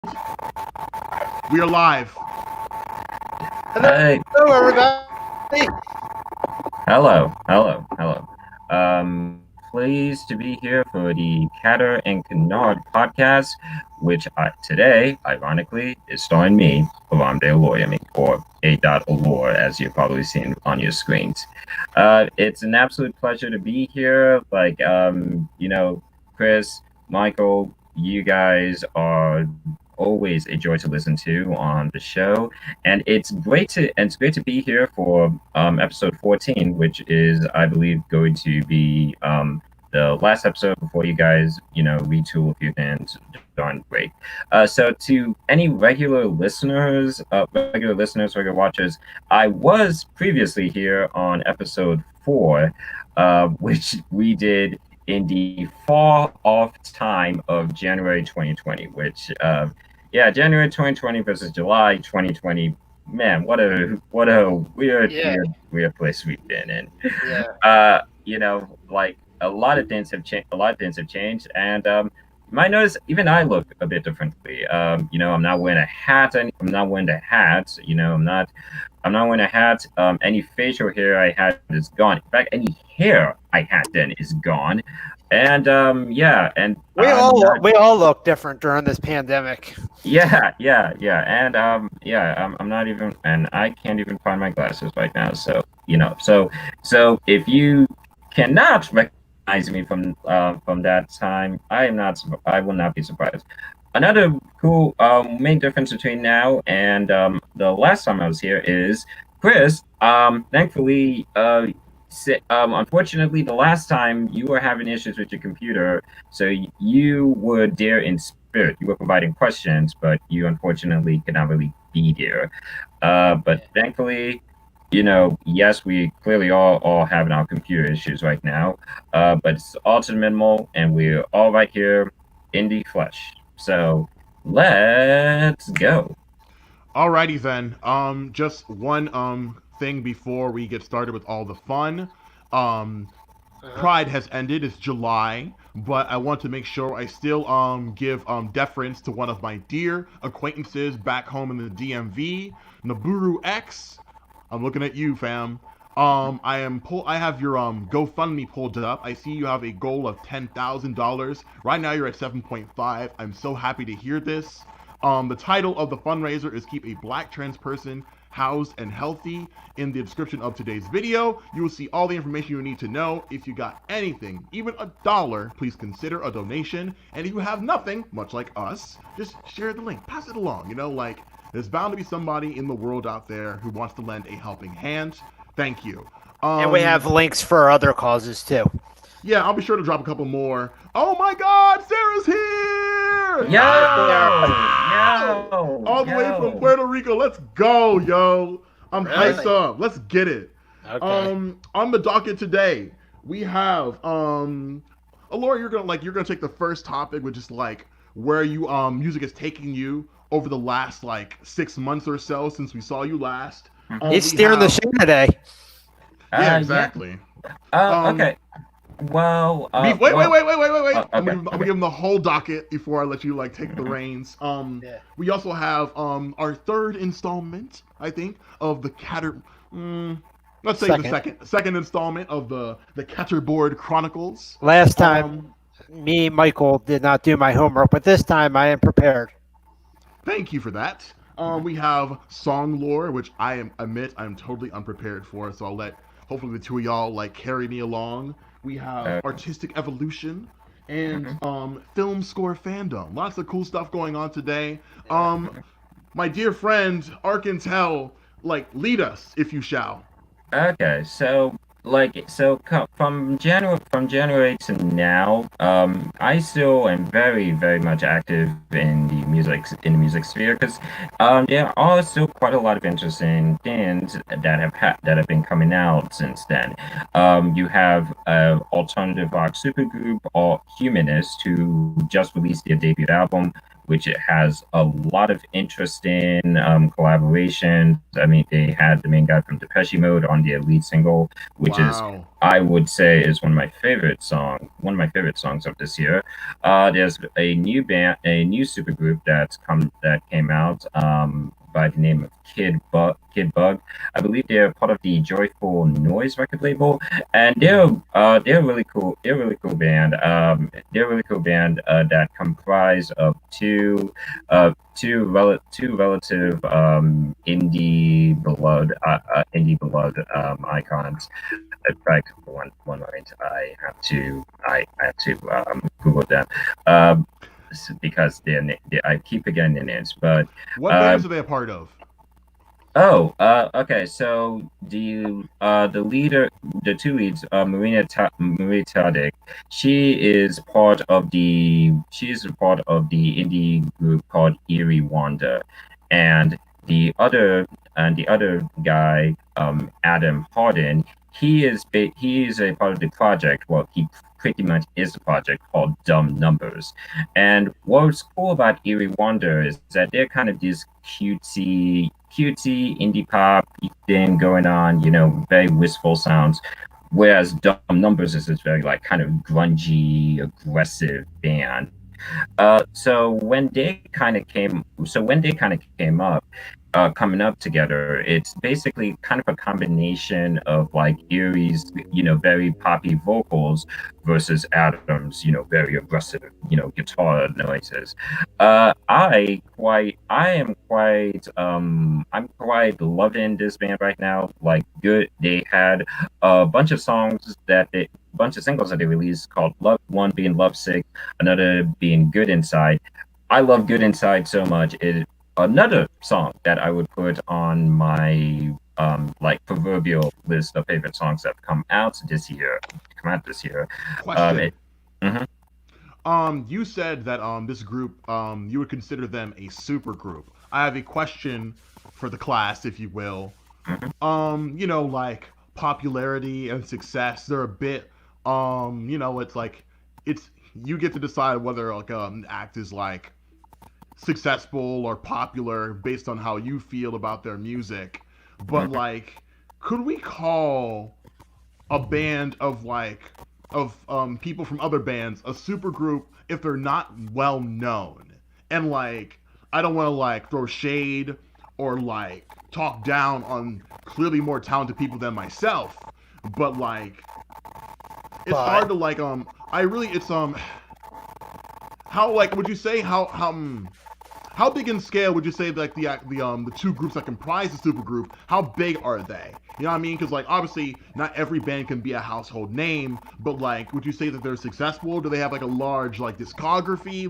We are live. Hey. Hello, everybody. Hello. Pleased to be here for the Catr and Kenard podcast, which today, ironically, is starring me, Olor, or A.Olor, as you've probably seen on your screens. It's an absolute pleasure to be here. Chris, Michael, you guys are always a joy to listen to on the show, and it's great to be here for episode 14, which is, I believe, going to be the last episode before you guys retool a few things. Darn great. So to any regular watchers, I was previously here on episode 4, which we did in the far off time of January 2020, which January 2020 versus July 2020. Man, what a weird place we've been in. Yeah. Like a lot of things have changed. A lot of things have changed, and you might notice even I look a bit differently. I'm not wearing a hat. I'm not wearing the hat. I'm not wearing a hat. Any facial hair I had is gone. In fact, any hair I had then is gone. And and We all look different during this pandemic. and I'm not even, and I can't even find my glasses right now. So if you cannot recognize me from that time, I will not be surprised. Another cool main difference between now and the last time I was here is Chris. Thankfully, unfortunately, the last time you were having issues with your computer, so you were there in spirit. You were providing questions, but you unfortunately could not really be there. But thankfully, yes, we clearly all having our computer issues right now. But it's all to the minimal, and we're all right here in the flesh. So let's go. Alrighty then. Just one thing before we get started with all the fun. Um, Pride has ended. It's July, but I want to make sure I still give deference to one of my dear acquaintances back home in the DMV, Naburu X. I'm looking at you, fam. I have your GoFundMe pulled up. I see you have a goal of $10,000. Right now you're at 7.5. I'm so happy to hear this. The title of the fundraiser is Keep a Black Trans Person Housed and Healthy. In the description of today's video, you will see all the information you need to know. If you got anything, even $1, please consider a donation. And if you have nothing, much like us, just share the link, pass it along. There's bound to be somebody in the world out there who wants to lend a helping hand. Thank you. And we have links for other causes too. Yeah, I'll be sure to drop a couple more. Oh my God, Sarah's here! Yo! All the way from Puerto Rico. Let's go, yo! I'm hyped up. Let's get it. Okay. On the docket today, we have Olor, you're gonna take the first topic, which is where you music is taking you over the last 6 months or so since we saw you last. He's steering the show today. Yeah, exactly. Okay. Well, wait. Okay. I'm gonna give him the whole docket before I let you take the reins. We also have our third installment, I think, of the Catr. Let's say the second installment of the Catr Board Chronicles. Last time, me, Michael, did not do my homework, but this time I am prepared. Thank you for that. We have song lore, which I'm totally unprepared for, so I'll let hopefully the two of y'all carry me along. We have artistic evolution and film score fandom. Lots of cool stuff going on today. My dear friend Arkintel, lead us if you shall. Okay, from January to now, I still am very, very much active in the music sphere, because there are still quite a lot of interesting things that have been coming out since then. You have alternative rock supergroup or Humanist, who just released their debut album, which it has a lot of interesting collaborations. I mean, they had the main guy from Depeche Mode on the lead single, which is, Wow. I would say, is one of my favorite songs of this year. There's a new supergroup that came out by the name of Kid Bug. I believe they're part of the Joyful Noise record label, and they're really cool. They're a really cool band. They're a really cool band that comprise of two relative indie beloved icons. In fact, one moment I have to Google them because I keep forgetting their names. But What bands are they a part of? okay. So the two leads, Maria Tadic, she's a part of the indie group called Eerie Wanda, and the other guy, Adam Harden, he is a part of the project. Well, he pretty much is a project called Dumb Numbers. And what's cool about Eerie Wonder is that they're kind of this cutesy indie pop thing going on, very wistful sounds. Whereas Dumb Numbers is this very like kind of grungy, aggressive band. When they kind of came up, coming up together, it's basically kind of a combination of like Erie's, very poppy vocals versus Adam's, very aggressive, guitar noises. I'm quite loving this band right now. Like, good, they had a bunch of singles that they released called one being Lovesick, another being Good Inside. I love Good Inside so much. Another song that I would put on my like proverbial list of favorite songs that come out this year. Question. Mhm. You said that this group you would consider them a super group. I have a question for the class, if you will. Like popularity and success, they're a bit it's like it's you get to decide whether like an act is like successful or popular based on how you feel about their music. But like, could we call a band of people from other bands a supergroup if they're not well known? And like, I don't want to like throw shade or like talk down on clearly more talented people than myself, but like, it's hard to like I really it's how like would you say how big in scale would you say like the two groups that comprise the supergroup? How big are they? You know what I mean? Because like obviously not every band can be a household name, but like would you say that they're successful? Do they have like a large like discography?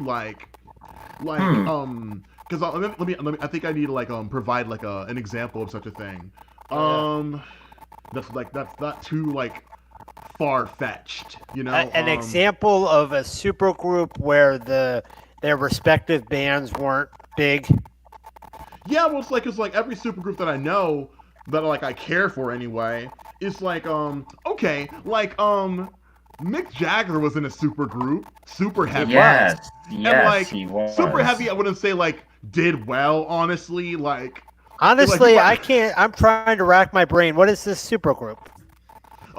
Because let me I think I need to like provide like an example of such a thing. That's not too like far fetched, you know. An example of a supergroup where their respective bands weren't big. Yeah, well, it's like every supergroup that I know that like I care for anyway. It's like okay, like Mick Jagger was in a supergroup, Super Heavy. Yes, And like he was. Super Heavy, I wouldn't say like did well, honestly. Honestly, like, I can't. I'm trying to rack my brain. What is this supergroup?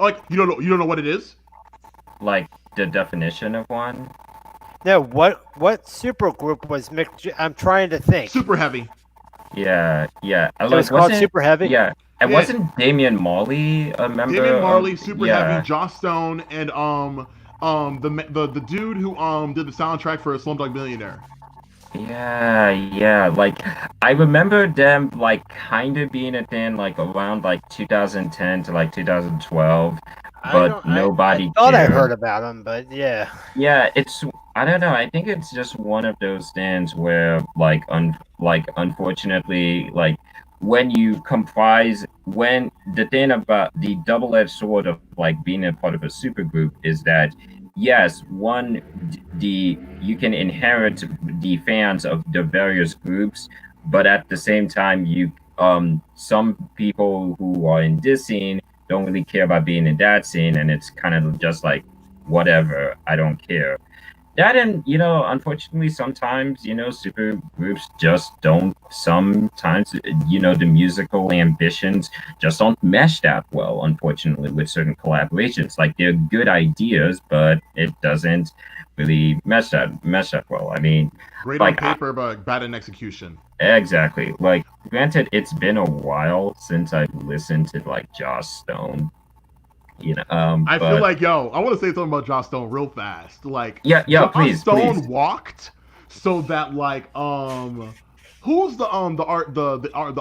like you don't know what it is? Like the definition of one. No, what supergroup was Mick? I'm trying to think. Super Heavy. Yeah. It was called Super Heavy. Yeah, and Yeah. wasn't Damian Marley a member? Damian Marley, Super yeah. Heavy, Joss Stone, and the dude who did the soundtrack for Slumdog Millionaire. Yeah. Like I remember them like kind of being a thing like around like 2010 to like 2012, but nobody I thought cared. I heard about them, but yeah. Yeah, I don't know. I think it's just one of those things where like unfortunately like when the thing about the double-edged sword of like being a part of a supergroup is that yes, you can inherit the fans of the various groups, but at the same time some people who are in this scene don't really care about being in that scene, and it's kind of just like whatever, I don't care. That and unfortunately, sometimes super groups just don't. Sometimes the musical ambitions just don't mesh that well. Unfortunately, with certain collaborations, like they're good ideas, but it doesn't really mesh that well. I mean, Great on like paper, but bad in execution. exactly. Like, granted, it's been a while since I've listened to like Joss Stone. I feel But like, yo, I want to say something about Joss Stone real fast. Like, yeah, Joss please, Stone please. walked so that like who's the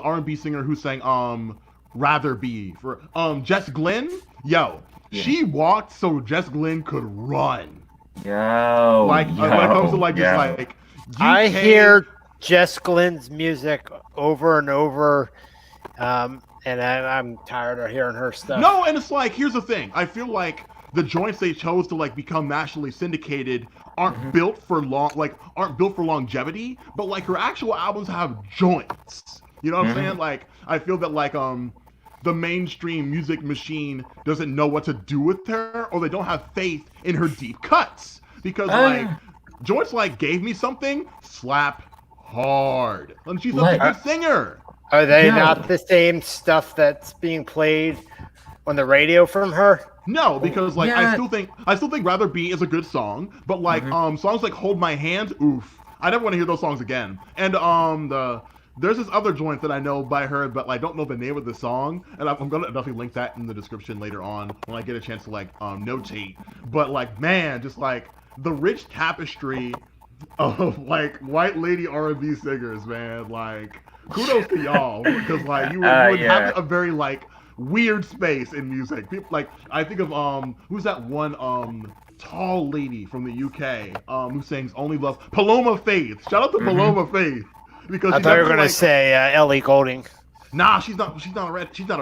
R&B singer who sang Rather Be for Jess Glynn? Yo, Yeah. she walked so Jess Glynn could run. Yo, When it comes to like yo. just like I UK, hear Jess Glynn's music over and over, and I'm tired of hearing her stuff. No, and it's like, here's the thing. I feel like the joints they chose to like become nationally syndicated aren't built for longevity, but like her actual albums have joints. You know what I'm saying? Like, I feel that like the mainstream music machine doesn't know what to do with her, or they don't have faith in her deep cuts. Because like joints like Gave Me Something slap hard. And she's a good singer. Are they not the same stuff that's being played on the radio from her? No, because like Yeah. I still think Rather Be is a good song, but like songs like Hold My Hand, oof. I never want to hear those songs again. And there's this other joint that I know by her, but I don't know the name of the song, and I'm gonna definitely link that in the description later on when I get a chance to like notate. But like, man, just like the rich tapestry of like white lady R&B singers, man. Like, kudos to y'all because like you would have a very like weird space in music. People like, I think of who's that one tall lady from the UK who sings Only Love, Paloma Faith. Shout out to Paloma Faith because I thought you were gonna say Ellie Goulding. Nah, she's not a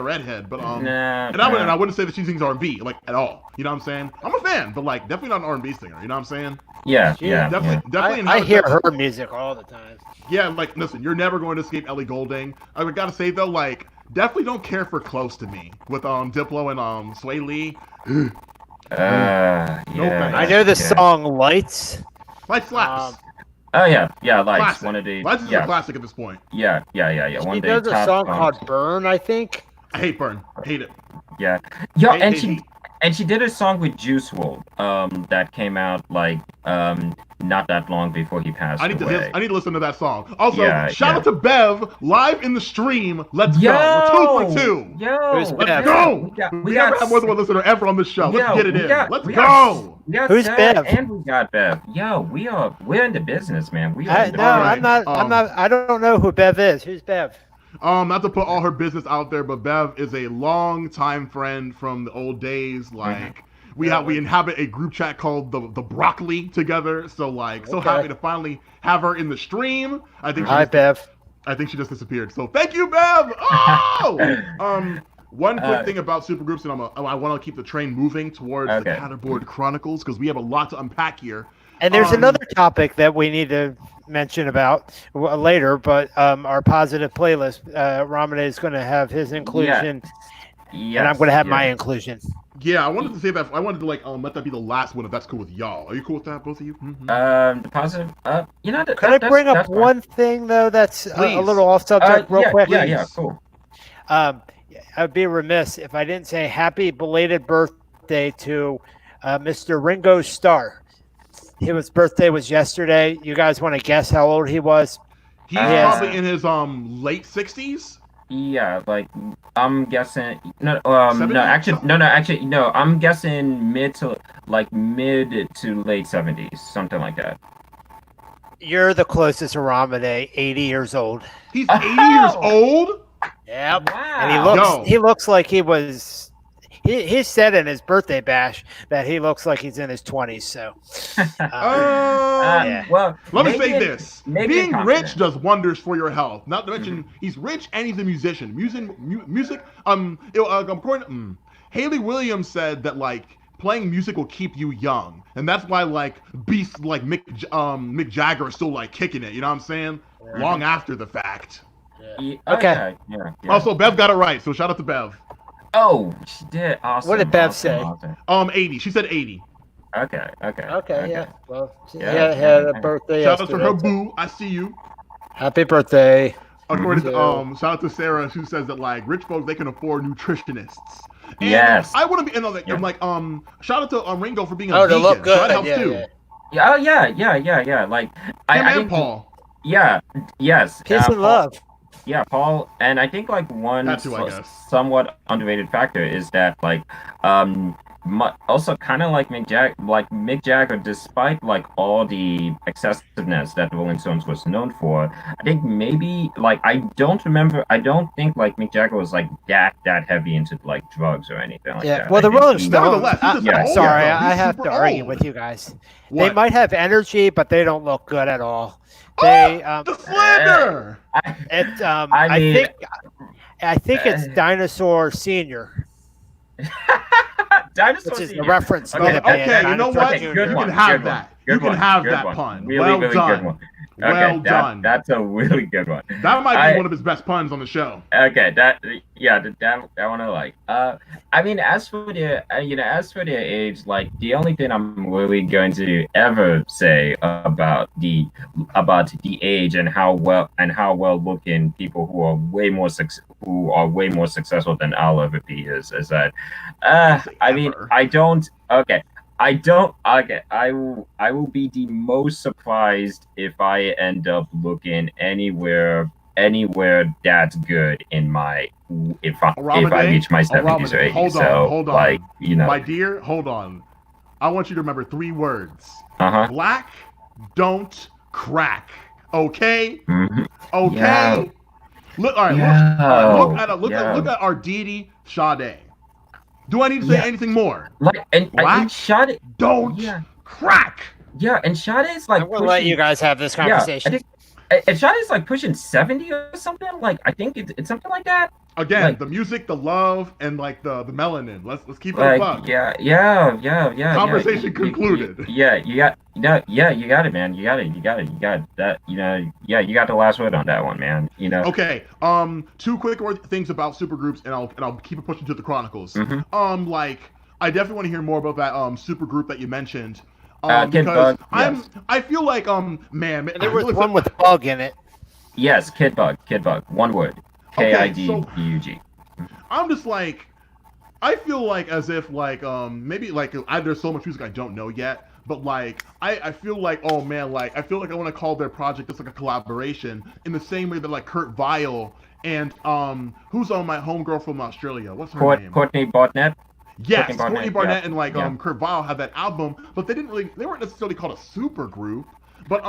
redhead, but I wouldn't say that she sings R&B like at all. You know what I'm saying? I'm a fan, but like definitely not an R&B singer. You know what I'm saying? Yeah, Definitely. I hear her music all the time. Yeah, like listen, you're never going to escape Ellie Goulding. I gotta say though, like definitely don't care for Close to Me with Diplo and Sway Lee. I know the song Lights. Lights slaps. Oh yeah, Lights. Classic. One of the Lights is a classic at this point. Yeah. One She of the does a top song songs. called Burn, I think. I hate Burn. Hate it. Yeah, and she did a song with Juice WRLD that came out like not that long before he passed away. I need to listen to that song. Also, shout out to Bev live in the stream. Let's go. We're 2 for 2. Who's Let's Bev? go. We never got have more than one listener ever on this show. Let's get it in. Let's we go. Who's Seth Bev? And we got Bev. We're in the business, man. I'm not. I don't know who Bev is. Who's Bev? Not to put all her business out there, but Bev is a long time friend from the old days. Like we inhabit a group chat called the Broccoli together. So like so happy to finally have her in the stream. Hi, Bev. I think she just disappeared. So thank you, Bev. Oh. One quick thing about supergroups, and I want to keep the train moving towards the Caterboard Chronicles because we have a lot to unpack here. And there's another topic that we need to mention about later, but our positive playlist, Ramade is going to have his inclusion, and I'm going to have my inclusion. Yeah, I wanted to say that. I wanted to let that be the last one, if that's cool with y'all. Are you cool with that, both of you? The positive. Could I bring up one thing though that's a little off subject, real quick? Yeah, cool. I'd be remiss if I didn't say happy belated birthday to Mr. Ringo Starr. His birthday was yesterday. You guys want to guess how old he was? He's probably in his late 60s. Yeah, like I'm guessing. No, I'm guessing mid to late 70s, something like that. You're the closest to Ramade, 80 years old. He's 80 years old? Yep. Wow. And he looks like he was. He said in his birthday bash that he looks like he's in his 20s. So, well, let me say this: being rich does wonders for your health. Not to mention, he's rich and he's a musician. Music. Haley Williams said that like playing music will keep you young, and that's why like beasts like Mick Jagger are still like kicking it. You know what I'm saying? Yeah. Long after the fact. Yeah. Okay. Yeah. Also, Bev got it right, so shout out to Bev. Oh, she did. Awesome. What did Bev say? Awesome. 80. She said 80. Okay. Yeah. Well, she Yeah, had a yeah. birthday Shout out to her yesterday. boo. I see you. Happy birthday. According Mhm. to shout out to Sarah, who says that like rich folks they can afford nutritionists. And Yes. I wouldn't be. And like, Yeah. I'm like shout out to Ringo for being a Oh, to vegan. look So good. that helps Yeah, too. yeah. Yeah. Oh, yeah. Like Him I and think Paul. Yeah. Yes. Peace and Paul- love. Yeah, Paul, and I think like one That too, I guess. somewhat underrated factor is that like also kind of like Mick Jagger, despite like all the excessiveness that the Rolling Stones was known for, I think maybe like I don't think like Mick Jagger was like that heavy into like drugs or anything like that. Well, I the think Rolling he- Stones. Nevertheless, he's just Yeah, old. Sorry, though. I He's have super to argue old. with you guys. What? They might have energy, but they don't look good at all. They the slander. it I mean- I think it's Dinosaur Senior, Dinosaur which is the Senior. reference. Okay, to the band, Okay, you know Dinosaur what? Okay, Junior. good You one. can have good that. one, You good can one, have good that one. pun. Really, Well really done. good one. Well done. That's a really good one. That might be I- one of his best puns on the show. Okay, that one I like. I mean, as for their age, like the only thing I'm really going to ever say about the age and how well looking people who are way more successful than I'll ever be is that, I mean, Ever. I don't. Okay. I don't. Okay, I will be the most surprised if I end up looking anywhere that's good in my if I reach my 70s or 80s. Hold on. Like, you know, My dear, hold on. I want you to remember 3 words. uh-huh. Black don't crack. Okay? Mm-hmm. Okay? Yeah. Look, all right, Yeah. look at our Didi Sade. Do I need to say Yeah. anything more? Like, and I Black think Sade, don't Yeah. crack. yeah, and Sade is like I'm gonna let you guys have this conversation. Yeah, and Sade is like pushing 70 or something. Like, I think it's something like that. Again, Like- the music, the love, and like the melanin. Let's keep it a Like, buck. yeah. Conversation concluded. You got it, man. You got it. That, you know, you got the last word on that one, man. You know. Okay. 2 quick things about supergroups, and I'll keep it pushing to the Chronicles. Mhm. Like I definitely want to hear more about that supergroup that you mentioned. Kid Because Bug, yes. I feel like man, And there I was feel like one with Bug in it. Yes, Kid Bug. One word. Okay, KIDBUG. I'm just like, I feel like as if like maybe like there's so much music I don't know yet, but like I feel like, oh man, like I feel like I want to call their project just like a collaboration in the same way that like Kurt Vile and who's on my homegirl from Australia? What's her name? Courtney Barnett. Yes, Courtney Courtney Barnett, Barnett yeah. and like Yeah. Kurt Vile had that album, but they weren't necessarily called a super group, but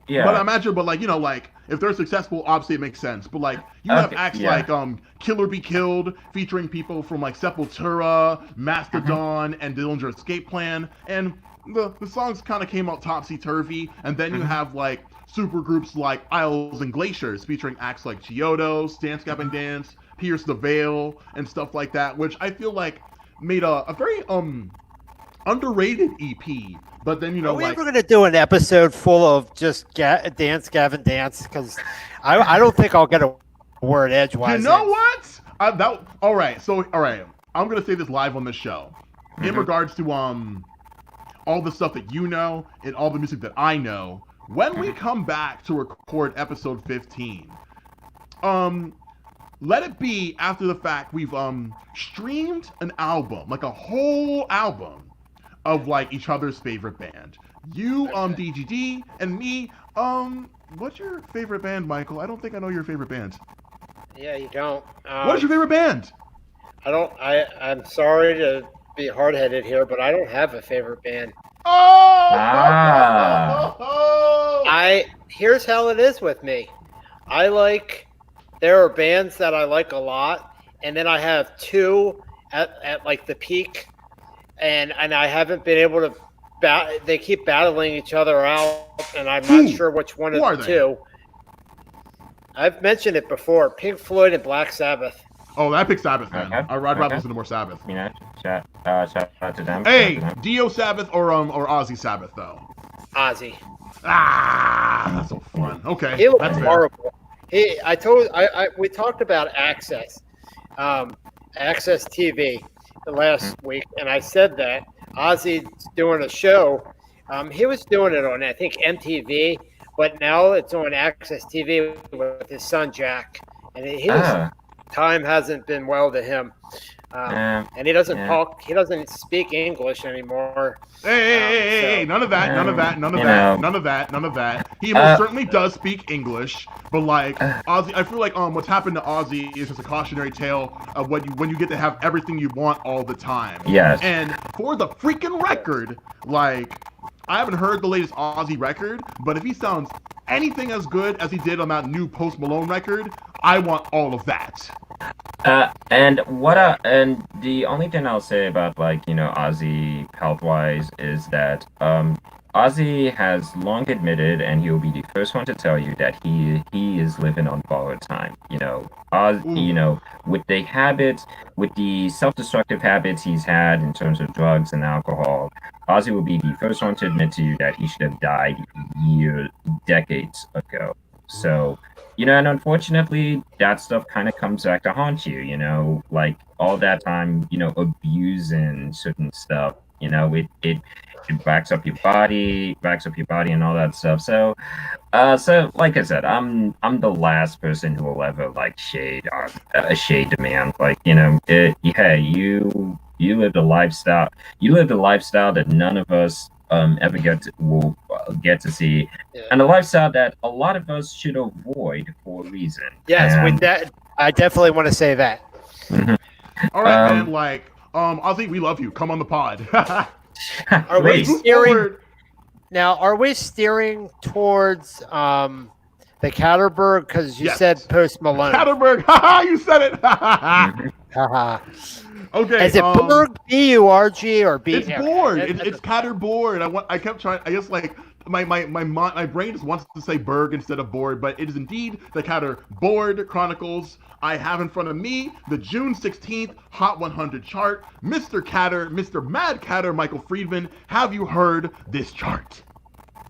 Yeah. But I imagine, but like, you know, like if they're successful, obviously it makes sense. But like you have Okay, acts yeah. like Killer Be Killed, featuring people from like Sepultura, Mastodon, and Dillinger Escape Plan, and the songs kind of came out topsy turvy. And then you have like super groups like Isles and Glaciers, featuring acts like Chiodos, Dance Gavin Dance, Pierce the Veil, and stuff like that, which I feel like made a very underrated EP. But then, you know, Are we like ever going to do an episode full of just Dance Gavin Dance? Because I don't think I'll get a word edgewise. you know what? All right. So all right, I'm gonna say this live on the show. In regards to all the stuff that you know and all the music that I know. When we come back to record episode 15, let it be after the fact we've streamed an album, like a whole album of like each other's favorite band. You, DGD, and me, what's your favorite band, Michael? I don't think I know your favorite band. Yeah, you don't. What is your favorite band? I don't. I'm sorry to be hard-headed here, but I don't have a favorite band. Oh! Here's how it is with me. There are bands that I like a lot, and then I have 2 at like the peak, and I haven't been able to. They keep battling each other out, and I'm not sure which one Who of are the they? 2. I've mentioned it before: Pink Floyd and Black Sabbath. Oh, I picked Sabbath then. Okay. I'd rather Okay. listen to more Sabbath. You know, shout out to them. Hey, Shout out to them. Dio Sabbath or Ozzy Sabbath though? Ozzy. Ah, that's so fun. Okay, He looked that's fair. horrible. We talked about Access TV last week, and I said that Ozzy's doing a show. He was doing it on, I think, MTV, but now it's on Access TV with his son Jack, and time hasn't been well to him. And he doesn't talk. He doesn't speak English anymore. Hey, none of that. He most certainly does speak English, but like Ozzy, I feel like what's happened to Ozzy is just a cautionary tale of when you get to have everything you want all the time. Yes. And for the freaking record, like I haven't heard the latest Ozzy record, but if he sounds anything as good as he did on that new Post Malone record, I want all of that. And the only thing I'll say about Ozzy health-wise is that Ozzy has long admitted, and he will be the first one to tell you that he is living on borrowed time. With the habits, with the self-destructive habits he's had in terms of drugs and alcohol, Ozzy will be the first one to admit to you that he should have died decades ago. So. And unfortunately, that stuff kind of comes back to haunt you, like all that time, abusing certain stuff, it backs up your body and all that stuff. So like I said, I'm the last person who will ever shade the man. You lived a lifestyle that none of us ever will get to see, and a lifestyle that a lot of us should avoid for a reason. Yes, with that, I definitely want to say that. Mm-hmm. All right, man. Ozzy, we love you. Come on the pod. Are we steering towards the Catterberg? Because you said Post Malone. Catterberg. Haha, you said it. Haha. Okay. Is it Berg, B-U-R-G, or B? It's board. It's Catterboard. I kept trying. I guess my brain just wants to say Berg instead of board, but it is indeed the Catterboard Chronicles. I have in front of me the June 16th Hot 100 chart. Mr. Catr, Mr. Mad Catr, Michael Friedman. Have you heard this chart?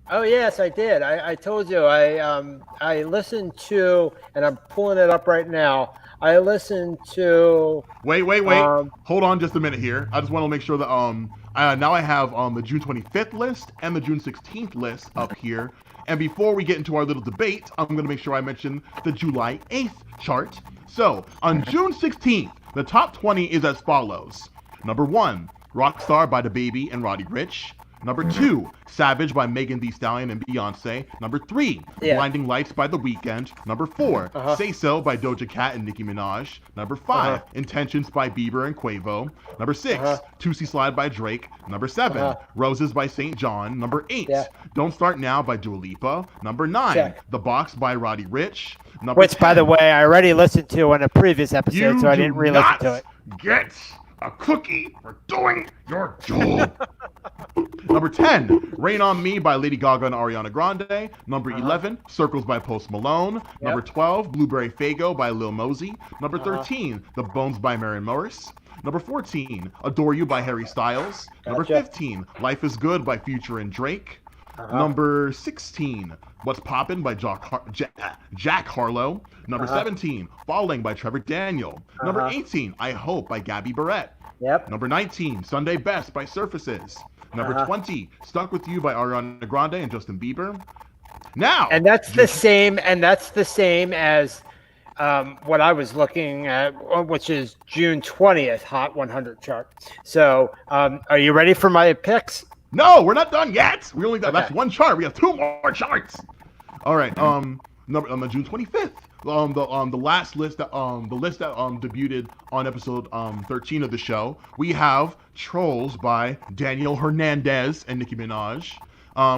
Oh yes, I did. I told you I listened to, and I'm pulling it up right now. I listened to. Wait. Hold on just a minute here. I just want to make sure that now I have the June 25th list and the June 16th list up here. And before we get into our little debate, I'm going to make sure I mention the July 8th chart. So on June 16th, the top 20 is as follows. Number 1, Rockstar by DaBaby and Roddy Ricch. Number 2, Savage by Megan Thee Stallion and Beyonce. Number 3, Blinding Lights by The Weeknd. Number 4, Say So by Doja Cat and Nicki Minaj. Number 5, Intentions by Bieber and Quavo. Number 6, Tootsie Slide by Drake. Number 7, Roses by St. John. Number 8, Don't Start Now by Dua Lipa. Number 9, The Box by Roddy Ricch. Which, by the way, I already listened to in a previous episode, so I didn't re-listen to it. Get a cookie for doing your job. Number 10, Rain on Me by Lady Gaga and Ariana Grande. Number 11, Circles by Post Malone. Number 12, Blueberry Faygo by Lil Mosey. Number 13, The Bones by Maren Morris. Number 14, Adore You by Harry Styles. Number 15, Life is Good by Future and Drake. Number 16, What's Poppin' by Jack Harlow. Number 17, Falling by Trevor Daniel. Number 18, I Hope by Gabby Barrett. Number 19, Sunday Best by Surfaces. Number 20, Stuck With You by Ariana Grande and Justin Bieber. Now, and that's the same as what I was looking at, which is June 20th Hot 100 chart. So, are you ready for my picks? No, we're not done yet. We only got that's one chart. We have 2 more charts. All right. On the June 25th, the last list that the list that debuted on episode 13 of the show, we have Trolls by Daniel Hernandez and Nicki Minaj.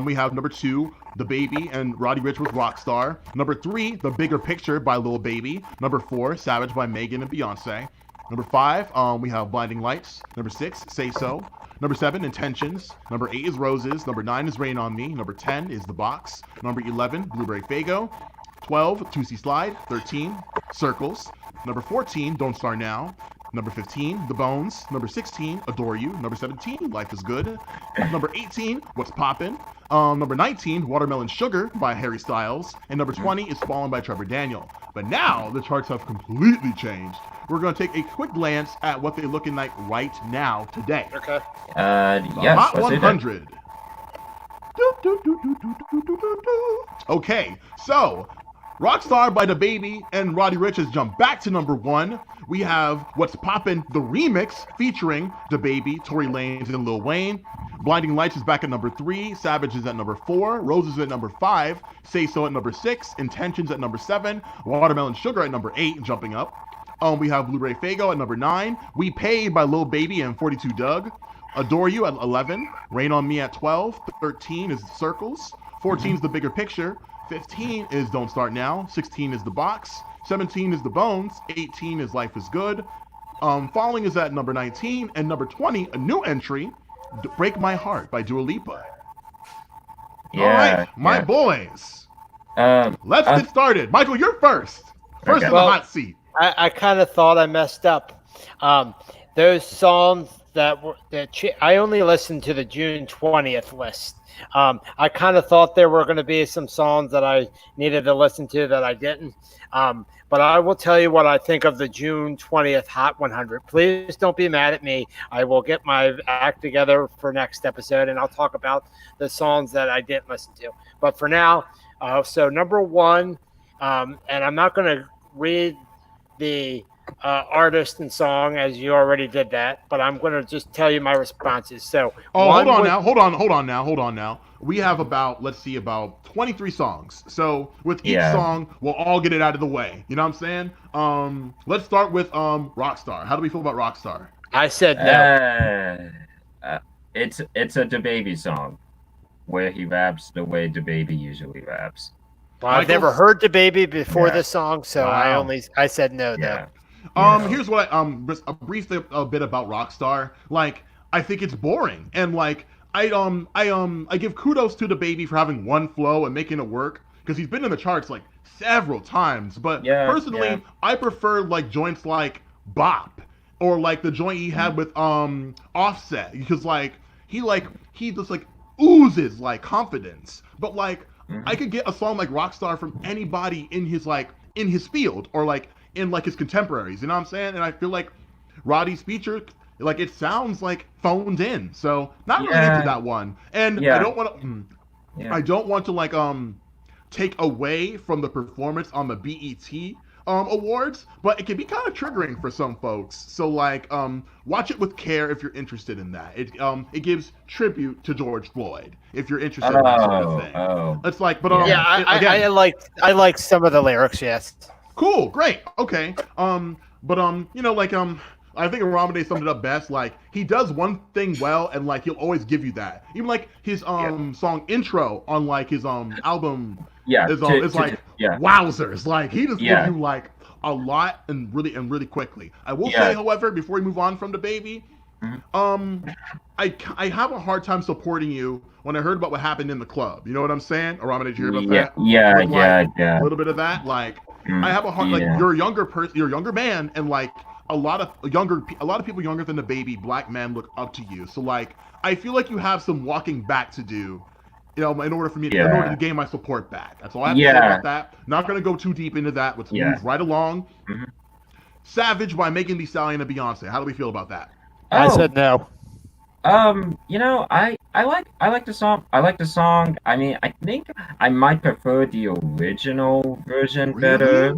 We have number 2, DaBaby and Roddy Ricch with Rockstar. Number 3, The Bigger Picture by Lil Baby. Number 4, Savage by Megan and Beyonce. Number 5, we have Blinding Lights. Number 6, Say So. Number 7, Intentions. Number 8 is Roses. Number 9 is Rain on Me. Number 10 is The Box. Number 11, Blueberry Faygo. 12, Tootsie Slide. 13, Circles. Number 14, Don't Start Now. Number 15, The Bones. Number 16, Adore You. Number 17, Life is Good. Number 18, What's Poppin'. Number 19, Watermelon Sugar by Harry Styles. And number 20 is Fallen by Trevor Daniel. But now the charts have completely changed. we're going to take a quick glance at what they're looking like right now today. Okay. Yes, Hot let's do that. 100. Okay, so Rockstar by DaBaby and Roddy Ricch has jumped back to number 1. We have What's Poppin', the remix featuring DaBaby, Tory Lanez, and Lil Wayne. Blinding Lights is back at number 3. Savage is at number 4. Roses at number 5. Say So at number 6. Intentions at number 7. Watermelon Sugar at number 8, jumping up. We have Blu-ray Fago at number 9. We Paid by Lil Baby and 42 Doug. Adore You at 11. Rain on Me at 12. 13 is Circles. 14 is The Bigger Picture. 15 is Don't Start Now. 16 is The Box. 17 is The Bones. 18 is Life is Good. Following is at number 19. And number 20, a new entry, Break My Heart by Dua Lipa. Yeah, All right, my boys. Let's get started. Michael, you're first. First Okay. in the hot seat. I kind of thought I messed up. Those songs I only listened to the June 20th list. I kind of thought there were going to be some songs that I needed to listen to that I didn't. But I will tell you what I think of the June 20th Hot 100. Please don't be mad at me. I will get my act together for next episode, and I'll talk about the songs that I didn't listen to. But for now, so number 1, and I'm not going to read the artist and song as you already did that, but I'm going to just tell you my responses. So, hold on now. We have about 23 songs. So with each song, we'll all get it out of the way. You know what I'm saying? Let's start with Rockstar. How do we feel about Rockstar? I said no. It's a DaBaby song where he raps the way DaBaby usually raps. Well, I've never heard DaBaby before Yeah. this song, so Wow. I said no. Yeah. Though. Here's what just a brief bit about Rockstar. Like, I think it's boring, and like I give kudos to DaBaby for having one flow and making it work, because he's been in the charts like several times. But personally, I prefer like joints like Bop, or like the joint he had with Offset, because like he just like oozes like confidence. But like I could get a song like Rockstar from anybody in his field, or like in like his contemporaries, you know what I'm saying? And I feel like Roddy's feature, like, it sounds like phoned in, so not really into that one. And I don't want to like take away from the performance on the BET awards, but it can be kind of triggering for some folks. So like watch it with care if you're interested in that. It gives tribute to George Floyd if you're interested in that sort of thing. It's like, but I like some of the lyrics. Yes. Cool, great, okay. You know, like I think Ramade summed it up best. Like, he does one thing well, and like he'll always give you that. Even like his song Intro on like his album. It's like wowzers. Like, he just gives you like a lot and really quickly. I will say, however, before we move on from DaBaby, I have a hard time supporting you when I heard about what happened in the club. You know what I'm saying? Or Ramade, did you hear about that? Yeah. A little bit of that, like. I have a hard like you're a younger man, and like a lot of people younger than DaBaby, black men, look up to you. So like I feel like you have some walking back to do, you know, in order to gain my support back. That's all I have to say about that. Not gonna go too deep into that. Let's move right along. Savage by Megan Thee Stallion and Beyonce. How do we feel about that? I said no. You know, I like the song. I mean, I think I might prefer the original version better.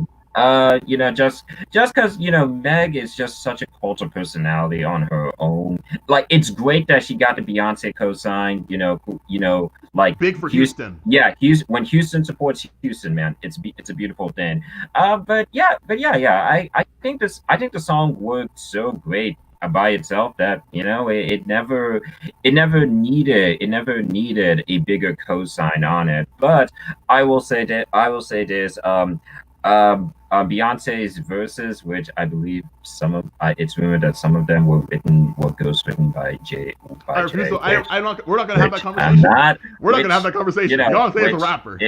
You know, just because, you know, Meg is just such a cultural personality on her own. Like, it's great that she got the Beyonce co-sign. You know, like big for Houston. Yeah, when Houston supports Houston, man, it's a beautiful thing. But yeah. I think the song worked so great by itself that, you know, it never needed a bigger cosign on it. But I will say this, Beyonce's verses, which I believe it's rumored that some of them were ghostwritten by Jay. We're not gonna have that conversation. We're not gonna have that conversation. You know, Beyonce is a rapper.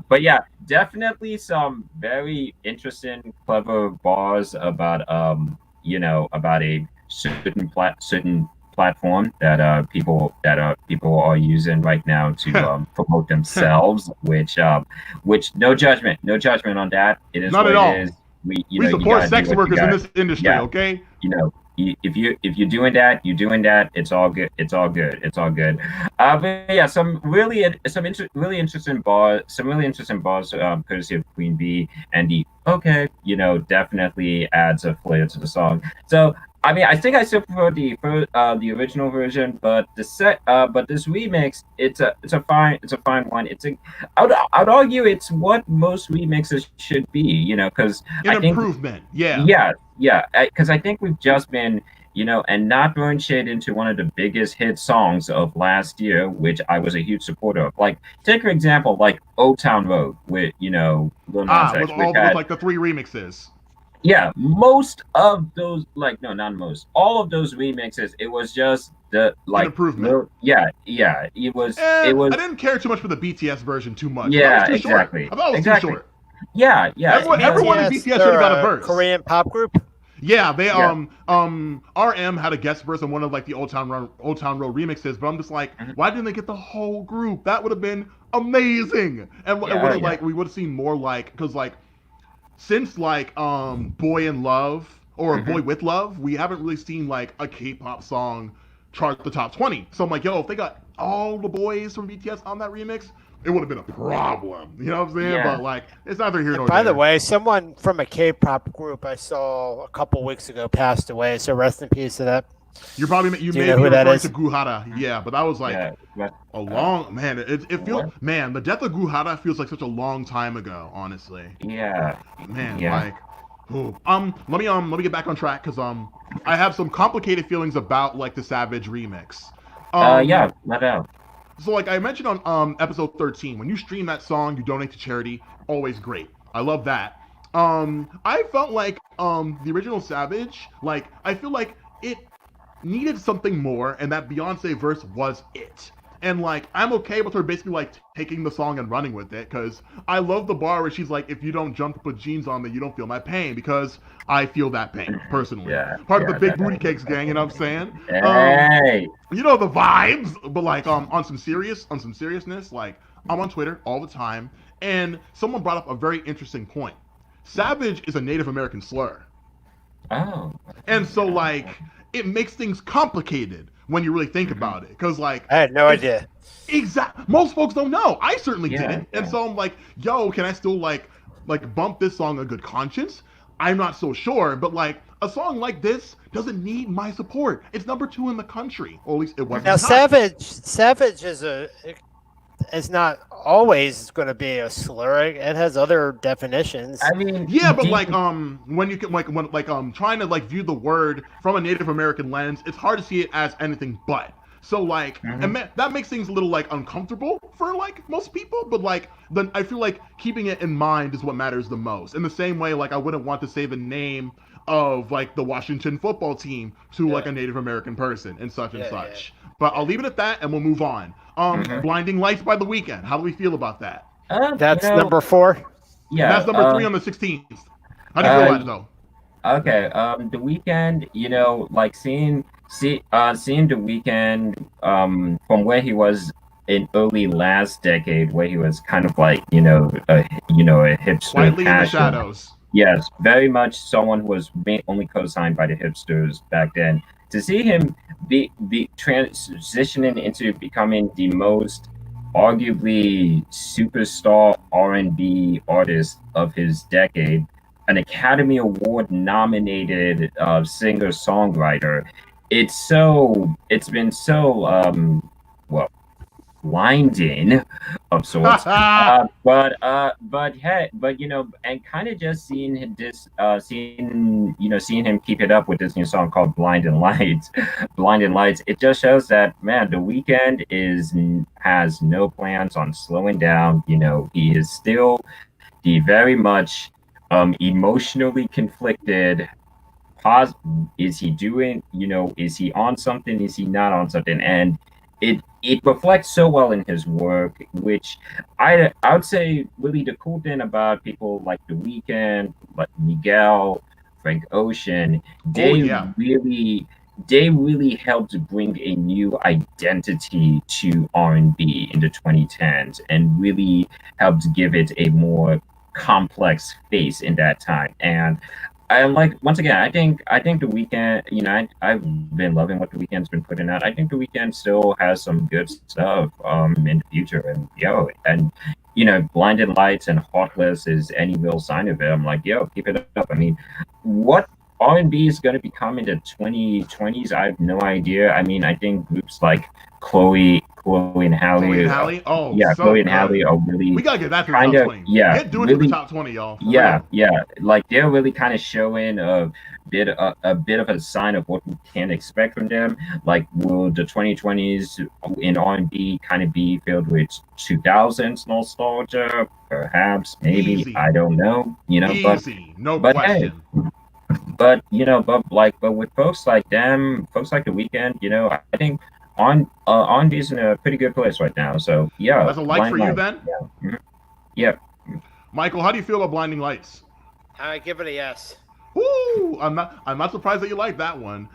But yeah, definitely some very interesting, clever bars about you know, about a certain platform that people are using right now to promote themselves, which no judgment on that. It is not what at all. it is. we we support sex workers in this industry, yeah. okay? If you're doing that, It's all good. It's all good. It's all good. But yeah, really interesting bars, courtesy of Queen Bee, and the okay, definitely adds a flair to the song. So I mean, I think I still prefer the original version, but but this remix, it's a fine one. I'd argue it's what most remixes should be, because I think improvement. Yeah. because I think we've just been, and not throwing shade into one of the biggest hit songs of last year, which I was a huge supporter of. Like, take for example, like Old Town Road with, Lil Nas X, with like the 3 remixes. Yeah, most of those, like, no, not most, all of those remixes, it was just the like improvement. It was. I didn't care too much for the BTS version too much. Yeah, exactly. I thought it was too short. Yeah. Everyone in BTS should have got a verse. Korean pop group. Yeah, they RM had a guest verse on one of like the Old Town Road remixes, but I'm just like, why didn't they get the whole group? That would have been amazing, and we would have seen more because since like Boy in Love or Boy with Love, we haven't really seen like a K-pop song chart the top 20. So I'm like, yo, if they got all the boys from BTS on that remix, it would have been a problem. You know what I'm saying? Yeah. But like, it's neither here nor there. By the way, someone from a K-pop group I saw a couple weeks ago passed away. So rest in peace to that. You may be referring to Guhara, yeah, but that was like a long man. It feels the death of Guhara feels like such a long time ago, honestly. Yeah, man, like, let me get back on track because I have some complicated feelings about like the Savage remix. Let out. So like I mentioned on episode 13, when you stream that song, you donate to charity. Always great. I love that. I felt like the original Savage, like I feel like it needed something more, and that Beyonce verse was it. And like I'm okay with her basically like taking the song and running with it, because I love the bar where she's like, if you don't jump to put jeans on me, you don't feel my pain, because I feel that pain personally. Part of the Big Booty Cakes gang, you know what I'm saying? Hey. You know the vibes. But like on some seriousness, like I'm on Twitter all the time, and someone brought up a very interesting point. Savage is a Native American slur. Oh. And so like it makes things complicated when you really think about it, because like I had no idea. Exactly. Most folks don't know. I certainly didn't. And so I'm like, yo, can I still like bump this song a good conscience? I'm not so sure, but like a song like this doesn't need my support. It's number 2 in the country, or at least it wasn't. Now Savage is not always going to be a slur. It has other definitions. I mean, yeah, but like when you can when trying to like view the word from a Native American lens, it's hard to see it as anything but. So like, and that makes things a little like uncomfortable for like most people. But like, then I feel like keeping it in mind is what matters the most. In the same way, like I wouldn't want to say the name of like the Washington football team to like a Native American person and such and such. But I'll leave it at that, and we'll move on. Blinding Lights by The Weeknd. How do we feel about that? That's number 4. Yeah, that's number 3 on the 16th. How do you feel about it though? Okay, The Weeknd, like seeing The Weeknd from where he was in early last decade, where he was kind of like a hipster, slightly in the shadows. Yes, very much someone who was only co-signed by the hipsters back then. To see him be transitioning into becoming the most arguably superstar R&B artist of his decade, an Academy Award nominated singer-songwriter, it's been so blinding of sorts. But and kind of just seeing him keep it up with this new song called Blinding Lights, it just shows that, man, The Weeknd has no plans on slowing down. He is still the very much emotionally conflicted. Is he doing, is he on something? Is he not on something? And it reflects so well in his work, which I would say really the cool thing about people like The Weeknd, like Miguel, Frank Ocean, they really helped bring a new identity to R&B in the 2010s, and really helped give it a more complex face in that time. And I like, once again, I think the weekend, I've been loving what the weekend's been putting out. I think the weekend still has some good stuff in the future. And and Blinded Lights and Heartless is any real sign of it. I'm like, keep it up. I mean, what R&B is going to become in the 2020s? I have no idea. I mean, I think groups like Chloe and Halle. Chloe and Halle? Oh, yeah, so Chloe and good. Halle are really. We gotta get that to the kind top of 20. yeah, Get doing really, to the top 20, y'all. For yeah, real. yeah. Like they're really kind of showing a bit of a sign of what we can expect from them. Like, will the 2020s in R&B kind of be filled with 2000s nostalgia? Perhaps, maybe. Easy. I don't know. Easy, no but question. Hey, but with folks like them, folks like The Weeknd, I think R&B's in a pretty good place right now. So yeah, That's a like for you then? Yeah. Mm-hmm. Yep. Michael, how do you feel about Blinding Lights? I give it a yes. Woo! I'm not surprised that you like that one.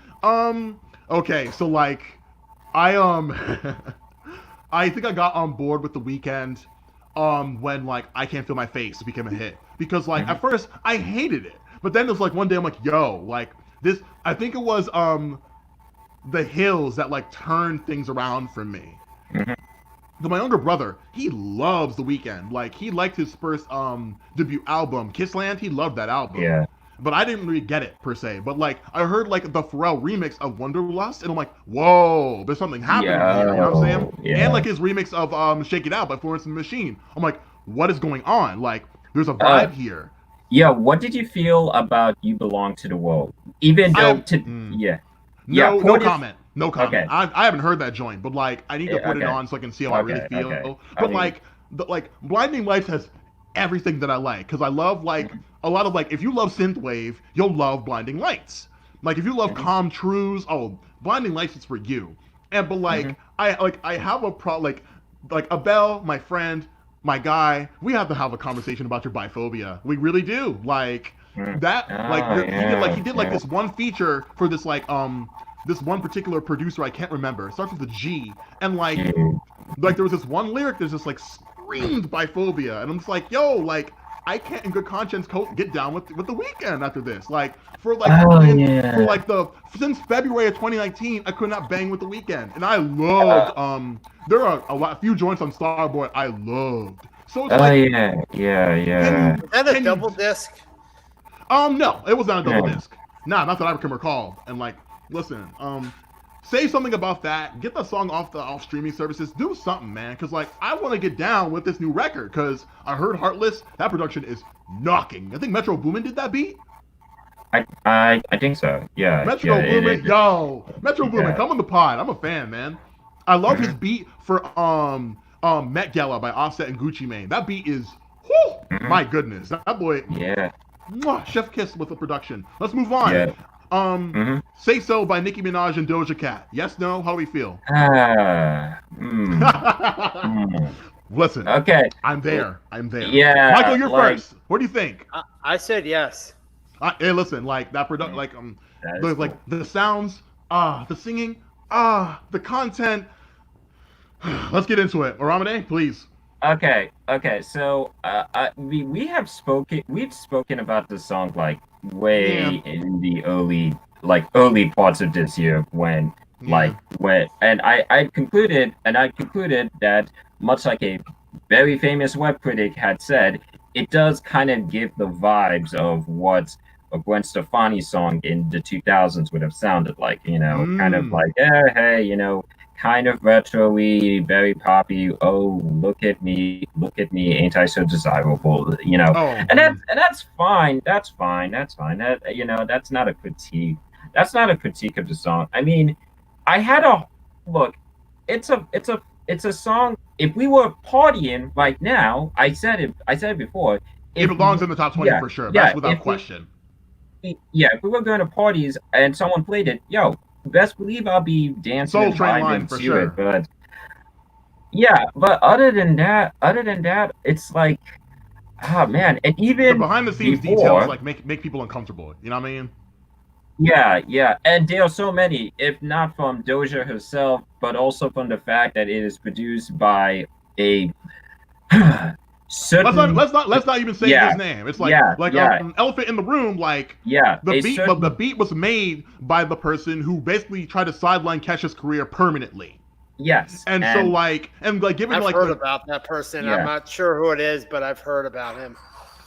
Okay, so like, I I think I got on board with The Weeknd, when like I Can't Feel My Face became a hit, because like at first I hated it, but then it was like one day I'm like, yo, like this. I think it was The Hills that like turned things around for me. My younger brother, he loves The Weeknd. Like, he liked his first debut album, Kissland. He loved that album. Yeah. But I didn't really get it, per se. But, like, I heard, like, the Pharrell remix of Wonderlust, and I'm like, whoa, there's something happening here. You know what I'm saying? Yeah. And, like, his remix of Shake It Out by Florence and the Machine. I'm like, what is going on? Like, there's a vibe here. Yeah, what did you feel about You Belong to the World? Even though, No comment. No comment. Okay. I haven't heard that joint, but like I need to put it on so I can see how I really feel. Okay. But like Blinding Lights has everything that I like, because I love like a lot of like, if you love synthwave, you'll love Blinding Lights. Like if you love calm trues, Blinding Lights is for you. And but like I have a like Abel, my friend, my guy, we have to have a conversation about your biphobia. We really do. Like that. He did like this one feature for this like this one particular producer I can't remember. It starts with a G, and like there was this one lyric that's just like screamed biphobia, and I'm just like, yo, like I can't in good conscience get down with The Weeknd after this. Like for like since February of 2019, I could not bang with The Weeknd, and I loved there are a few joints on Starboy I loved. So it's Is that a double disc? No, it was not a double disc. Nah, not that I can recall. And like, listen, say something about that. Get the song off streaming services. Do something, man. Because like, I want to get down with this new record. Because I heard Heartless. That production is knocking. I think Metro Boomin did that beat. I think so. Yeah. Metro Boomin, Metro Boomin, come on the pod. I'm a fan, man. I love his beat for Met Gala by Offset and Gucci Mane. That beat is, my goodness, that boy. Yeah. Chef kiss with the production. Let's move on. Yeah. Say So by Nicki Minaj and Doja Cat. Yes, no? How do we feel? Listen. Okay. I'm there. Yeah. Michael, you're first. What do you think? I said yes. Hey, listen, like that production, the sounds, the singing, the content. Let's get into it. Oramide, please. Okay. So we've spoken about this song like way in the early parts of this year when I concluded that, much like a very famous web critic had said, it does kind of give the vibes of what a Gwen Stefani song in the 2000s would have sounded like, kind of like, hey, kind of retro-y, very poppy. Oh, look at me, ain't I so desirable? And that's fine. That's fine. That that's not a critique. That's not a critique of the song. I mean, I had a look. It's a song. If we were partying right now, I said it before. It belongs in the top 20 for sure. That's without question. If we were going to parties and someone played it, best believe I'll be dancing and vibing to it. But other than that, it's like, man, and even the behind the scenes details like make people uncomfortable. You know what I mean? Yeah, and there are so many, if not from Doja herself, but also from the fact that it is produced by a certain. Let's not even say Yeah. his name. It's like Yeah, yeah. Elephant in the Room. Like Yeah, the a beat, certain, the beat was made by the person who basically tried to sideline Kesha's career permanently. yes, And so given I've like heard the about that person. Yeah. I'm not sure who it is, but I've heard about him.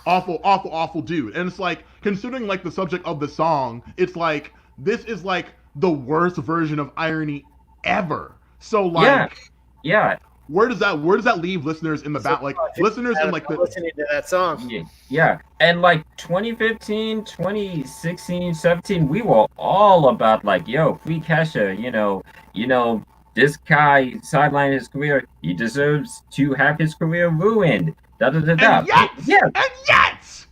awful dude. And it's like considering like the subject of the song, it's like this is like the worst version of irony ever. So like yeah, where does that leave listeners in the back? Like listeners in like the listening to that song. yeah. And like 2015, 2016, 17, we were all about like, yo, free Kesha, you know, this guy sidelined his career. He deserves to have his career ruined. Da da da da. and yet,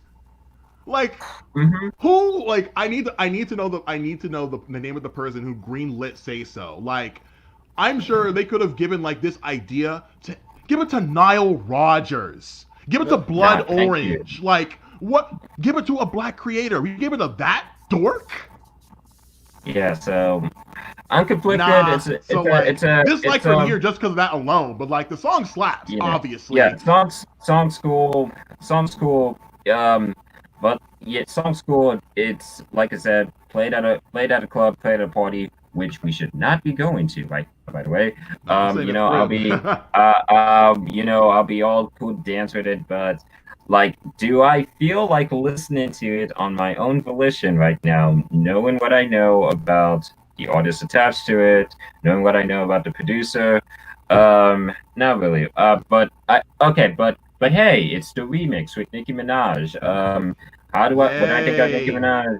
like Mm-hmm. who like I need to know the name of the person who greenlit Say So. Like I'm sure they could have given like this idea to give it to Nile Rodgers, give it to Blood Nah, thank Orange. Like what? Give it to a black creator. We give it to that dork. Yeah, so I'm conflicted. Nah, it's a dislike it's from here just because of that alone. But like the song slaps, obviously. Yeah, song school. But yeah, song school. It's like I said, played at a club, played at a party, which we should not be going to. Right, by the way. I'll be I'll be all cool to dance with it, but like, do I feel like listening to it on my own volition right now, knowing what I know about the artist attached to it, knowing what I know about the producer? Not really. But hey, it's the remix with Nicki Minaj. When I think of Nicki Minaj?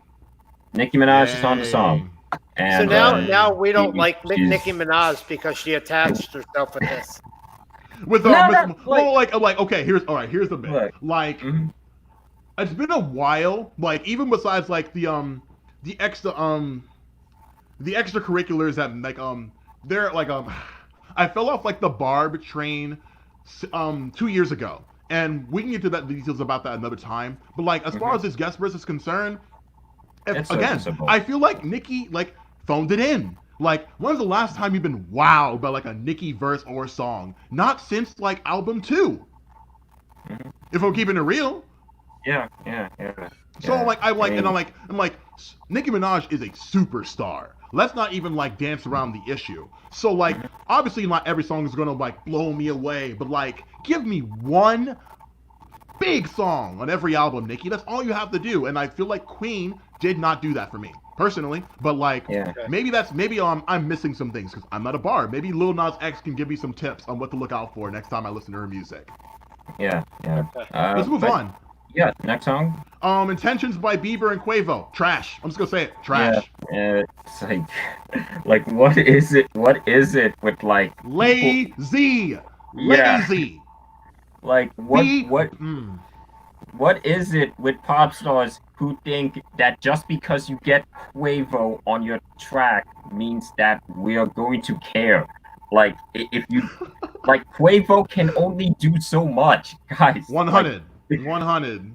Nicki Minaj is on the song. And, so now we don't like she's- Nicki Minaj because she attached herself with this. With okay, here's the bit. Look. Like Mhm. it's been a while. Like even besides like the extracurriculars that like they're like I fell off like the Barb train 2 years ago, and we can get to the details about that another time. But like as far as this guest verse is concerned, It's again, serviceable. I feel like Nicki like phoned it in. Like, when's the last time you've been wowed by like a Nicki verse or song? Not since like album 2. Mhm. If I'm keeping it real. Yeah. So I'm like, Nicki Minaj is a superstar. Let's not even like dance around the issue. So like, obviously not every song is gonna like blow me away, but like, give me one big song on every album, Nicki. That's all you have to do. And I feel like Queen did not do that for me personally. But like, maybe I'm missing some things because I'm not a Barb. Maybe Lil Nas X can give me some tips on what to look out for next time I listen to her music. Yeah. Let's move on. Yeah, next song. Intentions by Bieber and Quavo. Trash. I'm just gonna say it. Trash. Yeah, it's like what is it? What is it with like Lazy. Yeah. Lazy. Like what is it with pop stars who think that just because you get Quavo on your track means that we are going to care? Like if you like Quavo can only do so much, guys. 100. 100.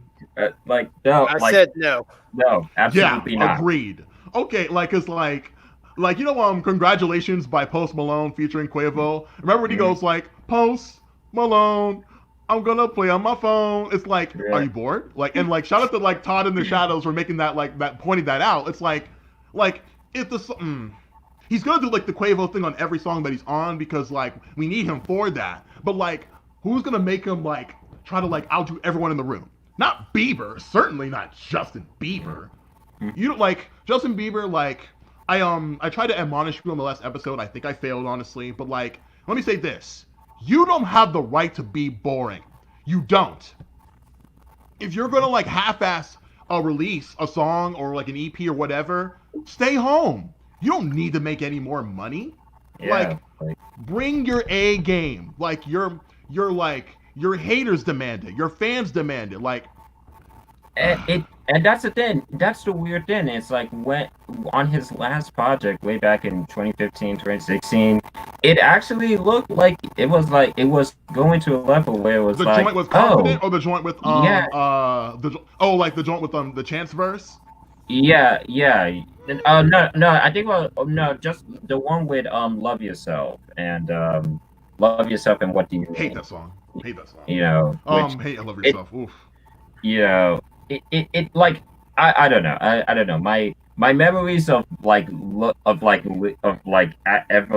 Like no, I like, said no. no, absolutely not. Agreed. Okay, like it's like congratulations by Post Malone featuring Quavo. Remember when he goes like, Post Malone, I'm gonna play on my phone. It's like, are you bored? Like, and like shout out to like Todd in the Shadows for making that like that pointing that out. It's like if the he's gonna do like the Quavo thing on every song that he's on because like we need him for that. But like, who's gonna make him like try to like outdo everyone in the room? Not Bieber, certainly not Justin Bieber. You don't like Justin Bieber. Like I tried to admonish you on the last episode. I think I failed honestly, but like let me say this: you don't have the right to be boring. You don't. If you're gonna like half-ass release a song or like an EP or whatever, stay home. You don't need to make any more money. Yeah, like bring your A game. Like your haters demand it. Your fans demand it. Like and that's the thing. That's the weird thing. It's like when on his last project way back in 2015, 2016, it actually looked like it was going to a level where it was the like joint with Confident or the joint with the joint with the Chance verse. Yeah. No. I think just the one with Love Yourself and Love Yourself and What Do You Mean? Hate that song. Hate that song. You know, Hate I Love Yourself. Oof. you know, it like I don't know. I don't know. My memories of ever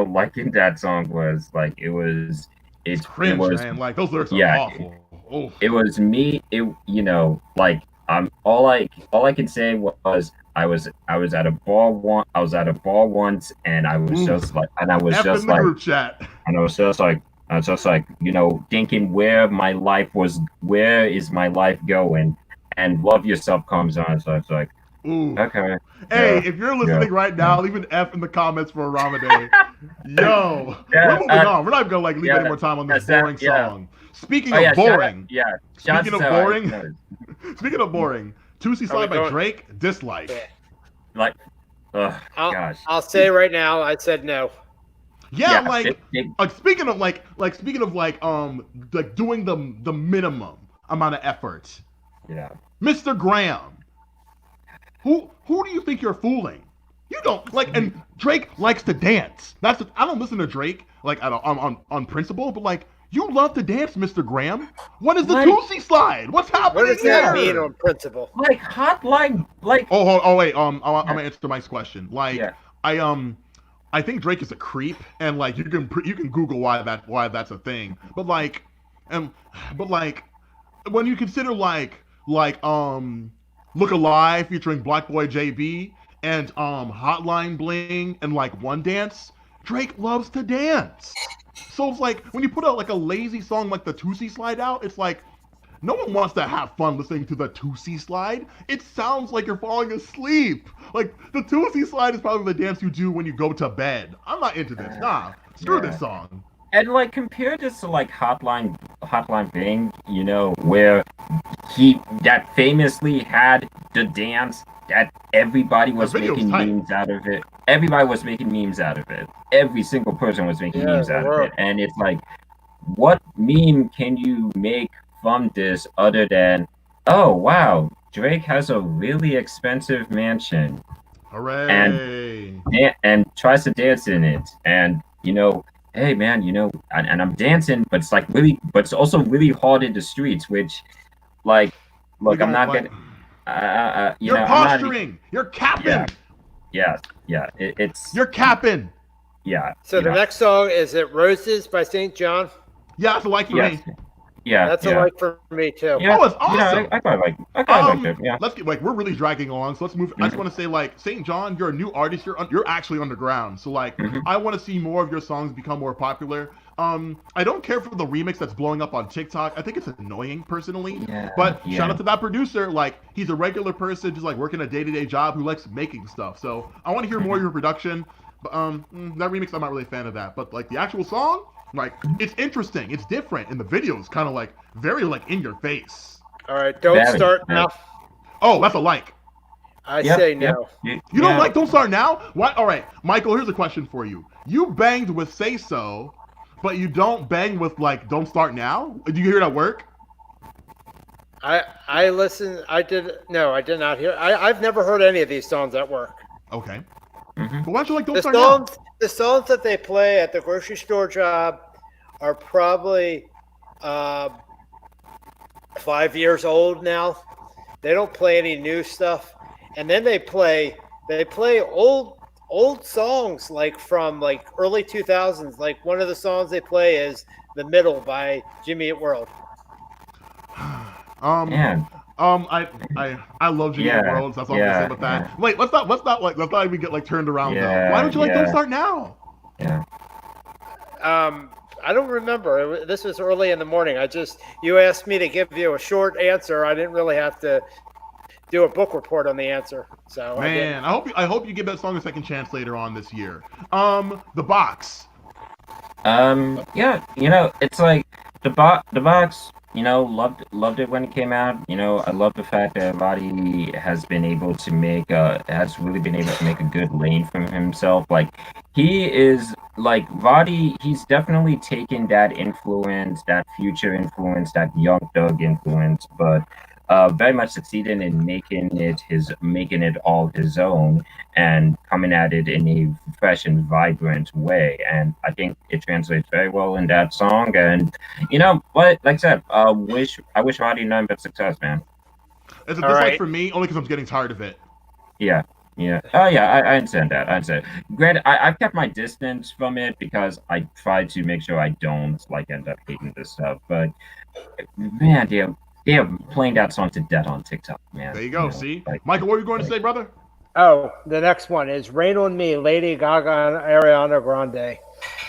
liking that song was like It's it cringe, was man. Like those lyrics are yeah, awful. Oof. it was me. Like all I can say was I was at a bar once and I was Oof. just like and I was F in just the like group chat. and I was just like, thinking where is my life going? And Love Yourself comes on. So it's like, Ooh. okay. Hey, Yeah, if you're listening right now, leave an F in the comments for Ramade. Yo, yeah, we're moving on. We're not gonna leave any more time on this boring song. Speaking Oh of yeah, boring. Speaking of boring. Speaking of boring, Two-C Slide by Drake, dislike. Yeah. Like, oh gosh. I'll say right now, I said no. Yeah, speaking of doing the minimum amount of effort. Yeah. Mr. Graham. Who do you think you're fooling? You don't and Drake likes to dance. I don't listen to Drake on principle, but like you love to dance, Mr. Graham. What is the Two-C Slide? What's happening What does here? that mean on principle? Like hotline, like. Oh wait. I'm gonna answer Mike's question. I think Drake is a creep, and like you can Google why that's a thing. But like when you consider Look Alive featuring Black Boy JB and Hotline Bling and like One Dance, Drake loves to dance. So it's like when you put out like a lazy song like the Two-C Slide out, it's like no one wants to have fun listening to the Two-C Slide. It sounds like you're falling asleep. Like the Two-C Slide is probably the dance you do when you go to bed. I'm not into this. Nah, screw this song. And like compare this to like Hotline Bling, where that famously had the dance that everybody was making memes out of it. Everybody was making memes out of it. Every single person was making memes out of it. And it's like, what meme can you make from this other than, oh wow, Drake has a really expensive mansion. Hooray! And tries to dance in it. And hey man, and I'm dancing, but it's also really hard in the streets, which like look, I'm not gonna you're posturing, you're capping. Yeah. It's you're capping. Yeah. So the next song is it Roses by St. John? Yeah, that's a like for me. Yeah, that's a like for me too. Yeah, it's awesome. I quite like it. Yeah. Let's get we're really dragging along, so let's move. I just want to say St. John, you're a new artist. You're actually underground. So I want to see more of your songs become more popular. I don't care for the remix that's blowing up on TikTok. I think it's annoying personally. But shout out to that producer. He's a regular person, just working a day-to-day job who likes making stuff. So I want to hear more of your production. But that remix, I'm not really a fan of that. But the actual song. It's interesting. It's different, and the video is kind of very in your face. All right, don't start now. Oh, that's a like. I say no. You don't like Don't Start Now? What? All right, Michael. Here's a question for you. You banged with Say So, but you don't bang with Don't Start Now. Do you hear it at work? I listened. I did not hear. I've never heard any of these songs at work. Okay. But why don't you like Don't Start Now? The songs that they play at the grocery store job are probably 5 years old now. They don't play any new stuff, and then they play old songs from early 2000s. One of the songs they play is "The Middle" by Jimmy Eat World. I love Jimmy World. That's all I'm gonna say about that. Yeah. Wait, let's not even get turned around though. Why don't you like Don't Start Now? Yeah. I don't remember. This was early in the morning. You asked me to give you a short answer. I didn't really have to do a book report on the answer. So man, I hope you give that song a second chance later on this year. The Box. Yeah, it's the box. Loved it when it came out. I love the fact that Vadi has really been able to make a good lane for himself. He is Vadi. He's definitely taken that influence, that Future influence, that Young Thug influence, but very much succeeded in making it all his own and coming at it in a fresh and vibrant way. And I think it translates very well in that song. And what, like I said, I wish Roddy nothing but success, man. It's a dislike for me only because I'm getting tired of it. Yeah. Yeah. Oh, yeah. I understand that. I understand. Granted, I've kept my distance from it because I try to make sure I don't end up hating this stuff. But man, they're playing that song to death on TikTok, man. There you go. See, Michael, what were you going to say, brother? Oh, the next one is "Rain on Me," Lady Gaga and Ariana Grande.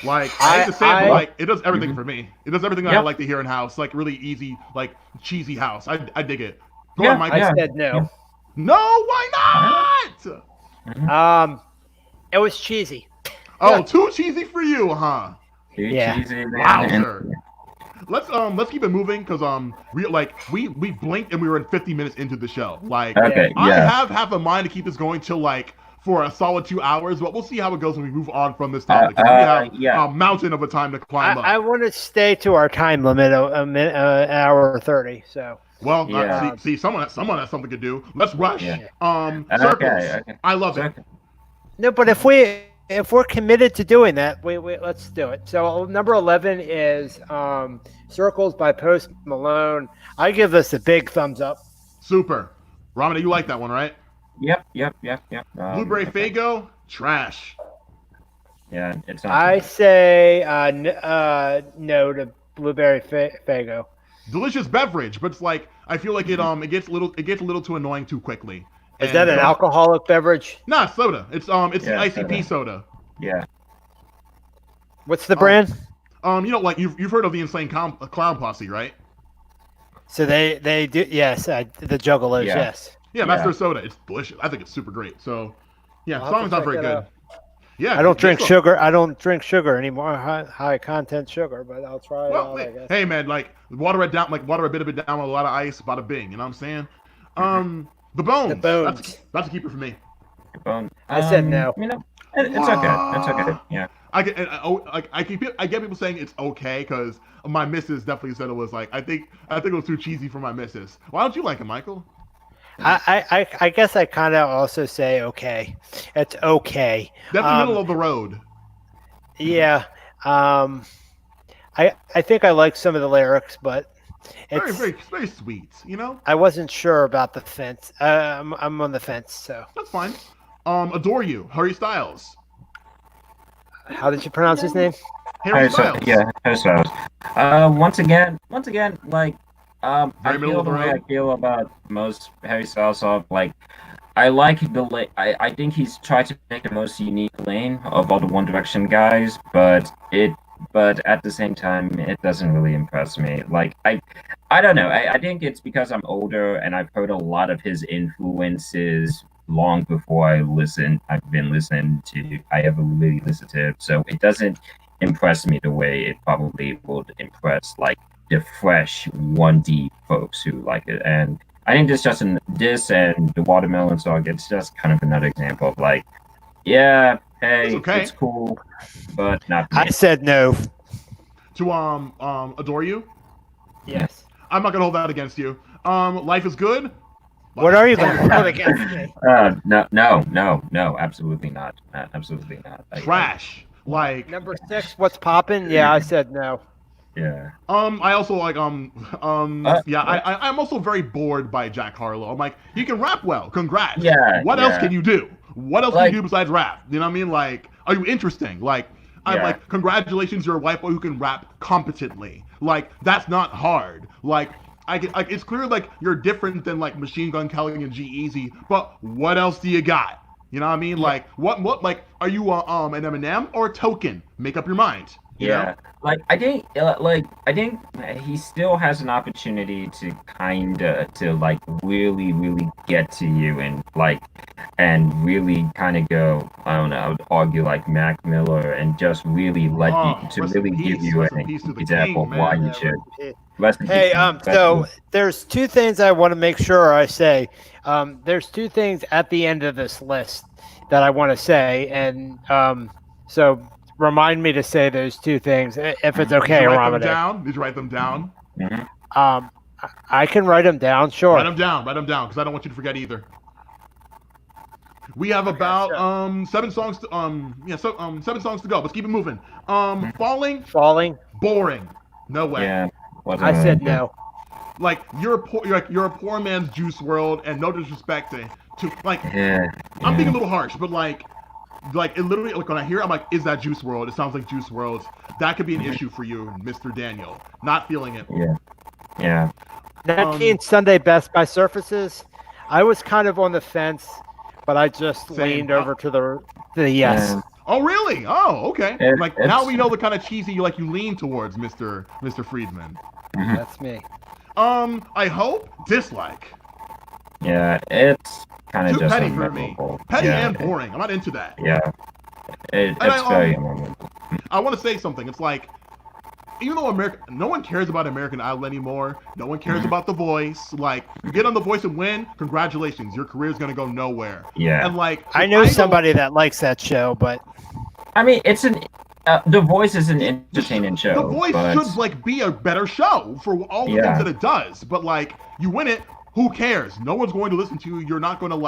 Like I hate to say it, but it does everything for me. It does everything I like to hear in house. Like really easy, cheesy house. I dig it. Go on, Michael. I said no. Yeah. No, why not? It was cheesy. Oh, too cheesy for you, huh? Cheesy, Wowzer. Let's keep it moving because we blinked and we were 50 minutes into the show. I have half a mind to keep this going till for a solid 2 hours, but we'll see how it goes when we move on from this topic. We have a mountain of a time to climb up. I want to stay to our time limit, hour 30. So. Well, see, someone has something to do. Let's rush. Circles. Okay. I love it. No, but if we're committed to doing that, we let's do it. So number 11 is Circles by Post Malone. I give this a big thumbs up. Super. Ramana, you like that one, right? Yep. Blueberry Faygo, trash. Yeah, it's not. I say no to Blueberry Faygo. Delicious beverage, but it's I feel like it gets a little too annoying too quickly. Is that an alcoholic beverage? Nah, soda. It's the ICP soda. Yeah. What's the brand? You've heard of the Insane Clown Posse, right? So they do, yes. The Juggalos, yes. Yeah, that's their soda. It's delicious. I think it's super great. So, yeah, song's not very good. Yeah, I don't drink sugar. I don't drink sugar anymore. High content sugar, but I'll try it out. I guess. Hey man, water it down, water a bit of it down with a lot of ice, bada bing. You know what I'm saying? The bones. That's a keeper for me. I said no. It's okay. It's okay. Yeah. I get people saying it's okay because my missus definitely said it was I think it was too cheesy for my missus. Why don't you like it, Michael? I guess I kind of also say okay. It's okay. That's the middle of the road. Yeah. I think I like some of the lyrics, but it's very, very sweet. I wasn't sure about the fence. I'm on the fence, so that's fine. Adore You, Harry Styles. How did you pronounce his name? Harry Styles. Yeah, Harry Styles. Once again, I feel the way I feel about most Harry Styles songs. I like I think he's tried to make the most unique lane of all the One Direction guys, but at the same time, it doesn't really impress me. I don't know. I think it's because I'm older and I've heard a lot of his influences long before I ever really listened to it. So it doesn't impress me the way it probably would impress the fresh 1D folks who like it. And I think this and the Watermelon song, it's just kind of another example of it's cool, but not me. I said no. To Adore You? Yes. I'm not gonna hold that against you. Life is Good? What are you going to hold against me? No, absolutely not. Absolutely not. Trash. Number 6, What's Poppin'? Yeah, I said no. Yeah. I also I'm also very bored by Jack Harlow. I'm he can rap well. Congrats. Yeah. What else can you do? What else can you do besides rap? You know what I mean? Are you interesting? I'm congratulations, you're a white boy who can rap competently. That's not hard. It's clear you're different than Machine Gun Kelly and G-Eazy, but what else do you got? You know what I mean? What are you an Eminem or a Token? Make up your mind. You know? I think he still has an opportunity to really, really get to you and really kind of go, I don't know, I would argue Mac Miller and just really give you an example of why you should. Hey, so there's 2 things I want to make sure I say. There's 2 things at the end of this list that I want to say, and so remind me to say those 2 things if it's okay, Did you write them down? Mm-hmm. I can write them down. Sure. Write them down, because I don't want you to forget either. We have about 7 songs to 7 songs to go. Let's keep it moving. Falling, boring. No way. Yeah. I said no. Like you're a poor man's Juice World, and no disrespect to like. I'm being a little harsh, but like it literally, like when I hear it, I'm like, is that Juice World? It sounds like Juice World. That could be an issue for you, Mr. Daniel. Not feeling it. Yeah. 19 Sunday Best by Surfaces. I was kind of on the fence, but I just leaned over to the yes. Oh really? Oh, okay. Now we know the kind of cheesy you lean towards, Mr. Friedman. That's me. I hope dislike. Yeah, it's kind of Too just petty for me. Petty and boring. I'm not into that. Yeah. It's very memorable. I want to say something. It's like, even though no one cares about American Idol anymore, no one cares about The Voice. Like, you get on The Voice and win, congratulations, your career's gonna go nowhere. Yeah. And like, I know somebody that likes that show, but I mean, it's The Voice is an entertaining show. The Voice should be a better show for all the things that it does. But like, you win it, who cares? No one's going to listen to you. You're not gonna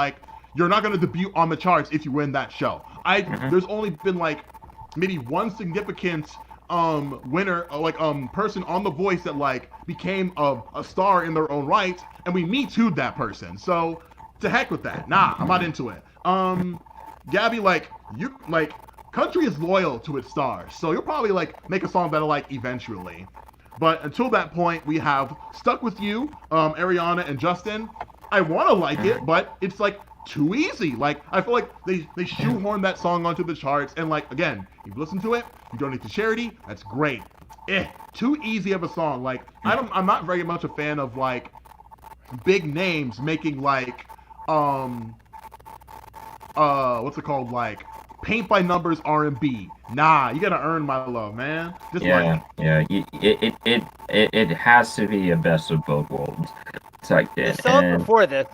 debut on the charts if you win that show. There's only been like maybe one significant winner, person on The Voice that like became a star in their own right, and we Me Too'd that person. So to heck with that. Nah, I'm not into it. Gabby, country is loyal to its stars, so you'll probably make a song that I like eventually. But until that point, we have Stuck With You, Ariana and Justin. I want to like it, but it's too easy. I feel like they shoehorn that song onto the charts, and again, you listen to it, you donate to charity, that's great. Too easy of a song. I'm not very much a fan of big names making what's it called, paint by numbers R&B. Nah, you gotta earn my love, man. It has to be a best of both worlds. It's like this. The song before this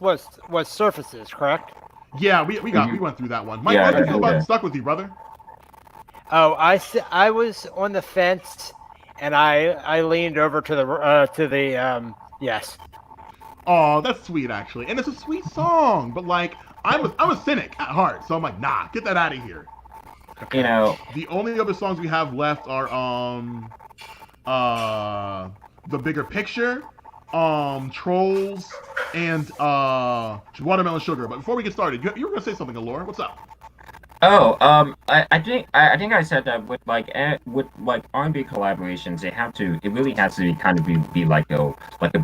was Surfaces, correct? Yeah, we went through that one. Mike, how do you feel about Stuck With You, brother? Oh, I was on the fence, and I leaned over to the yes. Oh, that's sweet actually, and it's a sweet song, but I'm a cynic at heart, so I'm like, nah, get that out of here. You know, the only other songs we have left are The Bigger Picture, Trolls, and Watermelon Sugar. But before we get started, you were gonna say something, Olor. What's up? Oh, I think I said that with R&B collaborations, it really has to be like a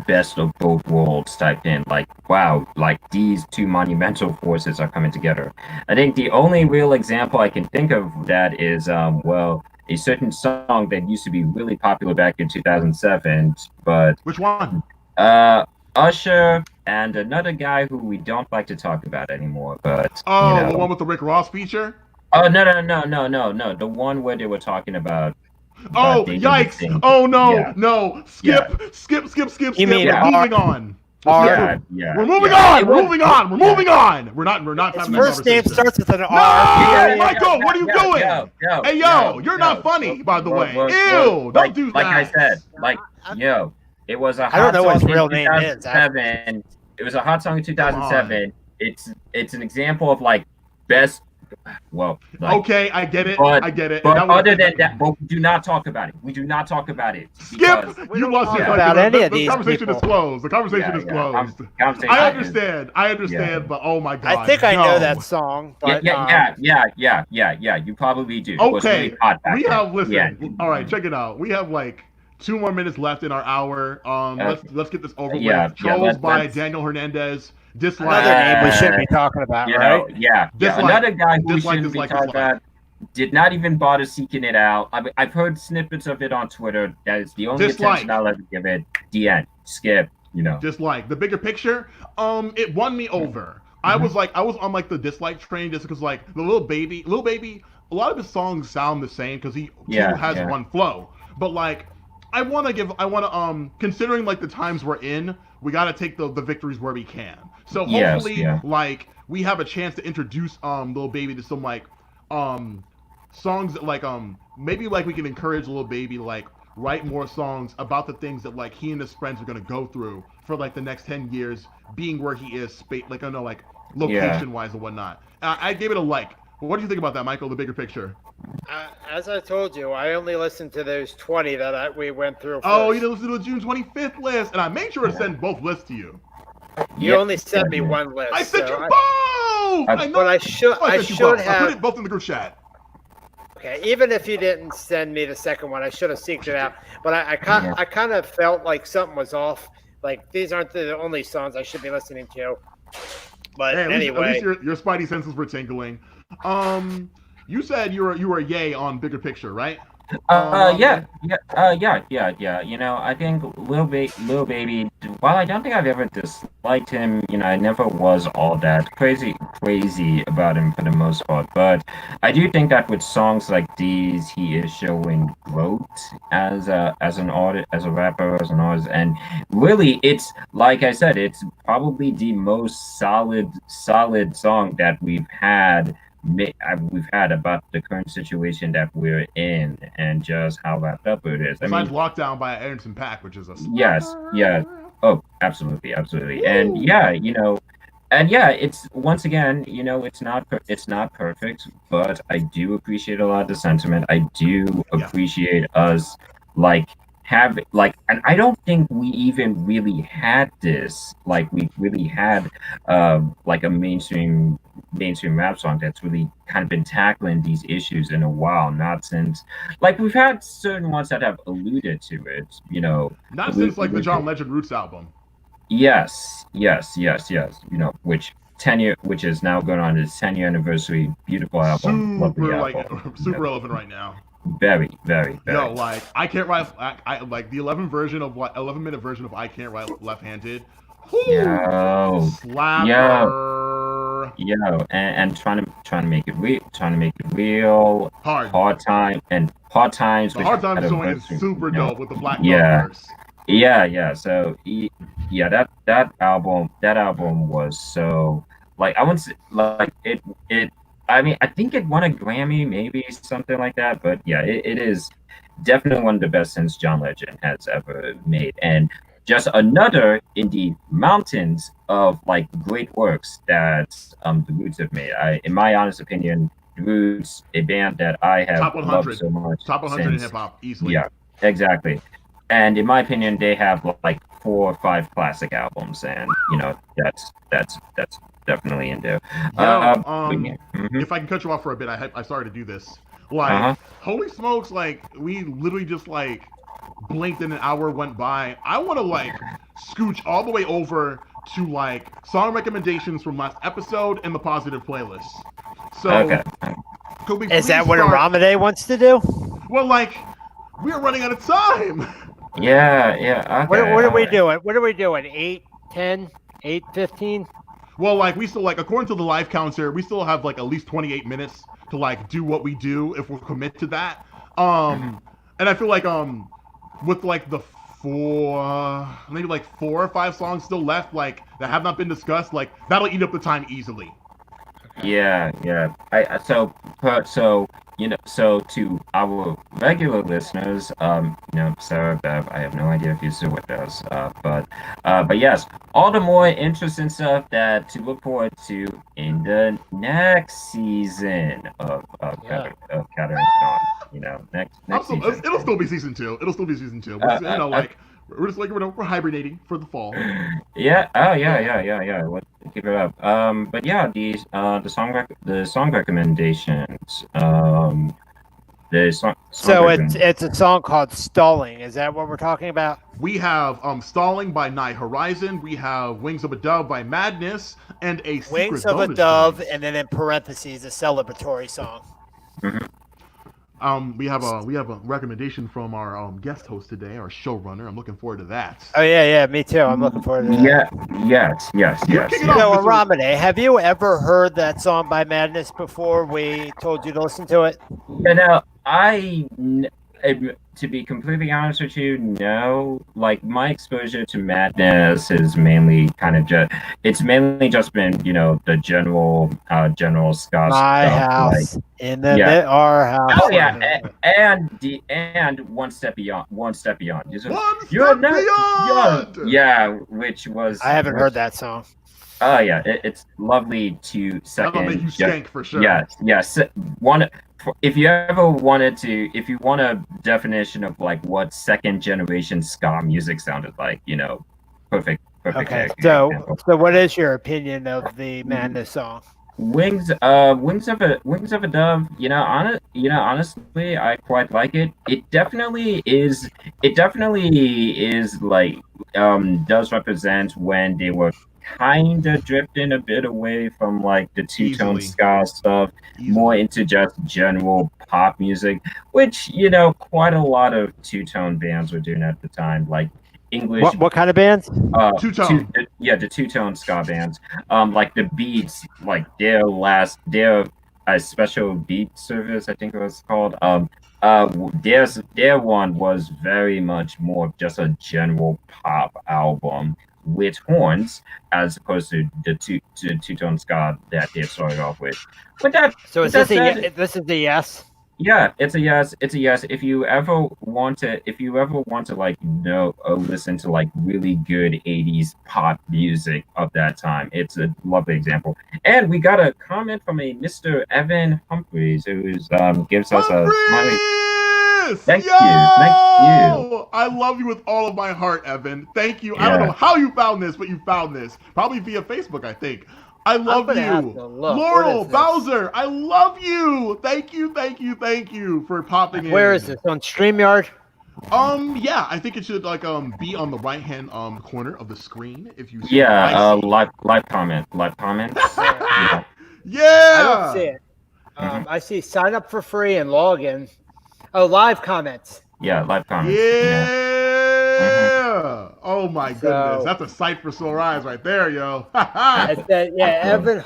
best of both worlds type thing. Wow, these two monumental forces are coming together. I think the only real example I can think of that is a certain song that used to be really popular back in 2007, but which one? Usher and another guy who we don't like to talk about anymore, but the one with the Rick Ross feature? Oh no, the one where they were talking about oh yikes! Oh no, skip. You mean we're moving on. Yeah. We're moving on. We're not His having first that name conversation. starts with an R. No, Michael, what are you doing? Hey yo, you're not funny, by the way. Ew, don't do that. Like I said, it was a hot I don't know what his song real in name is. 2007. It was a hot song in 2007. It's an example of best. Well, okay, I get it. But other than that, we do not talk about it. Skip. You lost your about any of the these conversation people. is closed. The conversation is closed. I understand, but oh my god. I think I know that song. But, yeah. You probably do. Okay, we have listen. All right, check it out. We have 2 more minutes left in our hour. Let's get this over with. Trolls by Daniel Hernandez. Dislike. Another name we shouldn't be talking about, right? Dislike. Another guy who shouldn't be dislike. talking about. Did not even bother seeking it out. I've heard snippets of it on Twitter. That is the only attention I'll ever give it. The end. Skip. Dislike. The Bigger Picture. It won me over. I was on the dislike train just because the Lil Baby. A lot of his songs sound the same because he has one flow. But I want to considering the times we're in, we got to take the victories where we can. So hopefully we have a chance to introduce Lil Baby to some songs that maybe we can encourage Lil Baby write more songs about the things that like he and his friends are gonna go through for like the next 10 years, being where he is, like I know, like location wise and whatnot. I gave it a like. What do you think about that, Michael? The bigger picture. As I told you, I only listened to those 20 that we went through. Oh, you didn't listen to the June 25th list, and I made sure to send both lists to you. You only sent me one list. I sent you both. I know. But I should have. I put it both in the group chat. Okay, even if you didn't send me the second one, I should have seeked it out. But I kind of felt like something was off. Like these aren't the only songs I should be listening to. But hey, anyway, at least your spidey senses were tingling. You said you were a yay on bigger picture, right? Yeah. You know, I think Lil Baby, while I don't think I've ever disliked him, you know, I never was all that crazy about him for the most part. But I do think that with songs like these, he is showing growth as an artist, as a rapper, as an artist, and really, it's like I said, it's probably the most solid song that we've had about the current situation that we're in and just how wrapped up it is. Besides Lockdown by Anderson .Paak, which is a oh, absolutely, and you know, and it's once again, you know, it's not perfect, but I do appreciate a lot of the sentiment. I do appreciate us and I don't think we even really had this, like we really had like a mainstream rap song that's really kind of been tackling these issues in a while, not since like we've had certain ones that have alluded to it, you know, not since like the John Legend Roots album. Yes, you know, which is now going on its 10-year anniversary. Beautiful album. Lovely album. Super relevant right now. Very, very. Yo, like I can't write. I like the 11-minute version of I Can't Write Left-Handed. Yo, slapper. Yo, and trying to make it real. Hard times. The Hard Times song is super dope with the Black verse. Yeah. So that album was so like I wouldn't say like it. I mean, I think it won a Grammy, maybe something like that. But yeah, it is definitely one of the best since John Legend has ever made, and just another in the mountains of like great works that the Roots have made. In my honest opinion, the Roots, a band that I have loved so much. Top 100 in hip hop, easily. Yeah, exactly. And in my opinion, they have like 4 or 5 classic albums, and you know that's definitely in there. If I can cut you off for a bit, I started to do this. Like, holy smokes! Like, we literally just like blinked and an hour went by. I want to like scooch all the way over to like song recommendations from last episode and the positive playlist. So, is that what Aramide wants to do? Well, like, we're running out of time. Yeah. Okay, what are we doing? What are we doing? 8, 10, 8, 15? Well, like, we still, like, according to the live counter, we still have, like, at least 28 minutes to, like, do what we do if we'll commit to that. And I feel like, with, like, the 4 or 5 songs still left, like, that have not been discussed, like, that'll eat up the time easily. Yeah. So you know, so to our regular listeners, you know, Sarah, Bev, I have no idea if you're still with us, but yes, all the more interesting stuff that to look forward to in the next season of Catr and Kenard. You know, next season. It'll still be season 2. But, you know, like. We're just like we're hibernating for the fall. Yeah. Oh yeah. Let's keep it up. But yeah, the song recommendations. It's a song called "Stalling." Is that what we're talking about? We have "Stalling" by Night Horizon. We have "Wings of a Dove" by Madness, and a Wings of a Dove, and then in parentheses a celebratory song. Mm-hmm. We have a recommendation from our guest host today, our showrunner. I'm looking forward to that. Oh yeah, me too. I'm looking forward to that. Yes. So, Aramide, have you ever heard that song by Madness before we told you to listen to it? You know, to be completely honest with you, no. Like my exposure to Madness is mainly kind of it's mainly just been, the general ska My stuff. house Like, in the yeah. our house. Oh yeah, and one step beyond. One step You're not, beyond. yeah, which was. I haven't heard that song. Oh yeah, it's lovely to second. That'll make you skank for sure. Yes. If you ever wanted to, if you want a definition of like what second generation ska music sounded like, perfect. Okay, example. so what is your opinion of the Madness song? Wings of a Dove. Honestly, I quite like it. It definitely is like does represent when they were kind of drifting a bit away from like the two-tone ska stuff, more into just general pop music, which quite a lot of two-tone bands were doing at the time, like English. What kind of bands? Two-tone. The two-tone ska bands. Like the Beats, like their special beat service, I think it was called. Their one was very much more of just a general pop album with horns, as opposed to the two-tone ska that they started off with. But so is this a yes? Yeah, it's a yes. It's a yes. If you ever want to like listen to like really good 80s pop music of that time, it's a lovely example. And we got a comment from a Mr. Evan Humphreys, who gives us a smiley. Thank you. I love you with all of my heart, Evan. Thank you. Yeah. I don't know how you found this, but you found this. Probably via Facebook, I think. I love you. Laurel, Bowser, I love you. Thank you for popping in. Where is this? On StreamYard? Yeah, I think it should like be on the right-hand corner of the screen if you see. Yeah, live comment. Yeah. I don't see it. I see sign up for free and log in. Oh, live comments. Yeah, live comments. Yeah. Oh my goodness, that's a sight for sore eyes right there, yo. Evan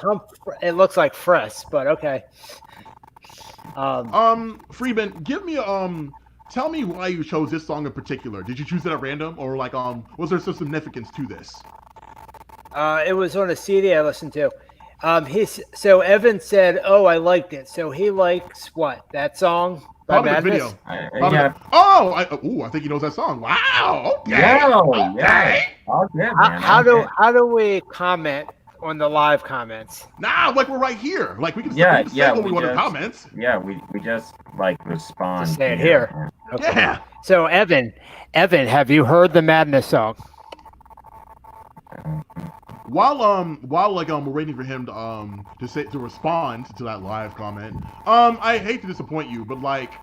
it looks like Fress, but okay. Freeman, give me tell me why you chose this song in particular. Did you choose it at random, or like was there some significance to this? It was on a CD I listened to. So Evan said, "Oh, I liked it." So he likes what? That song? Probably the video. Yeah. I think he knows that song. Wow. Okay. Yeah. Okay. Man. How do we comment on the live comments? Nah, like we're right here. Like we can say what we want to comments. Yeah, we just like respond. Just say it here. Okay. Yeah. So Evan, have you heard the Madness song? While we're waiting for him to respond to that live comment, I hate to disappoint you, but like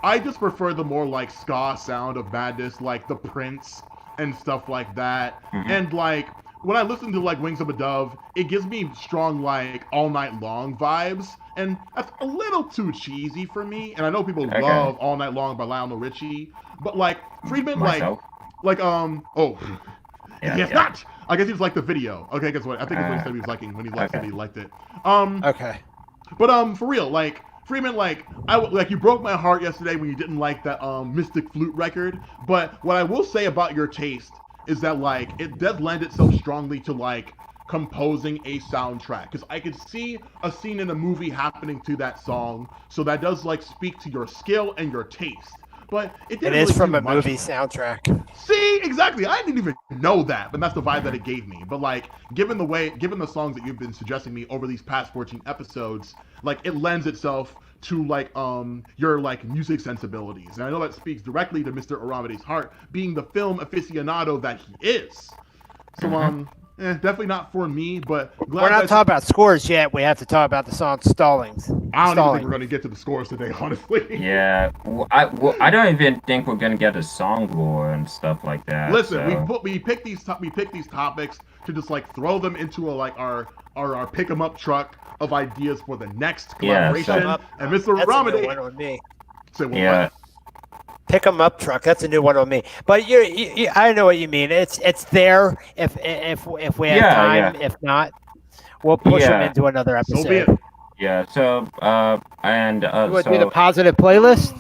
I just prefer the more like ska sound of Madness, like the Prince and stuff like that. Mm-hmm. And like when I listen to like Wings of a Dove, it gives me strong like All Night Long vibes, and that's a little too cheesy for me. And I know people love All Night Long by Lionel Richie, but like Friedman, Myself. Not. I guess he just liked the video. Okay, guess what? I think it's what he said he was liking when he liked it. He liked it. Okay. But for real, like Freeman, like you broke my heart yesterday when you didn't like that Mystic Flute record. But what I will say about your taste is that like it does lend itself strongly to like composing a soundtrack, because I could see a scene in a movie happening to that song. So that does like speak to your skill and your taste. But it is really from a movie soundtrack. See, exactly. I didn't even know that, but that's the vibe that it gave me. But like, given the songs that you've been suggesting me over these past 14 episodes, like it lends itself to like your like music sensibilities, and I know that speaks directly to Mr. Aramede's heart, being the film aficionado that he is. So definitely not for me, but we're not talking about scores yet. We have to talk about the song Stallings. I don't even think we're going to get to the scores today, honestly. Yeah, I don't even think we're going to get a song lore and stuff like that. Listen, we pick these topics to just like throw them into our pick 'em up truck of ideas for the next collaboration. And Mr. Aramede. One on me. Say what? Yeah. Pick 'em up truck. That's a new one on me. But I know what you mean. It's there if we have time. Yeah. If not, we'll push them into another episode. So be it. Yeah. So you want to do the positive playlist?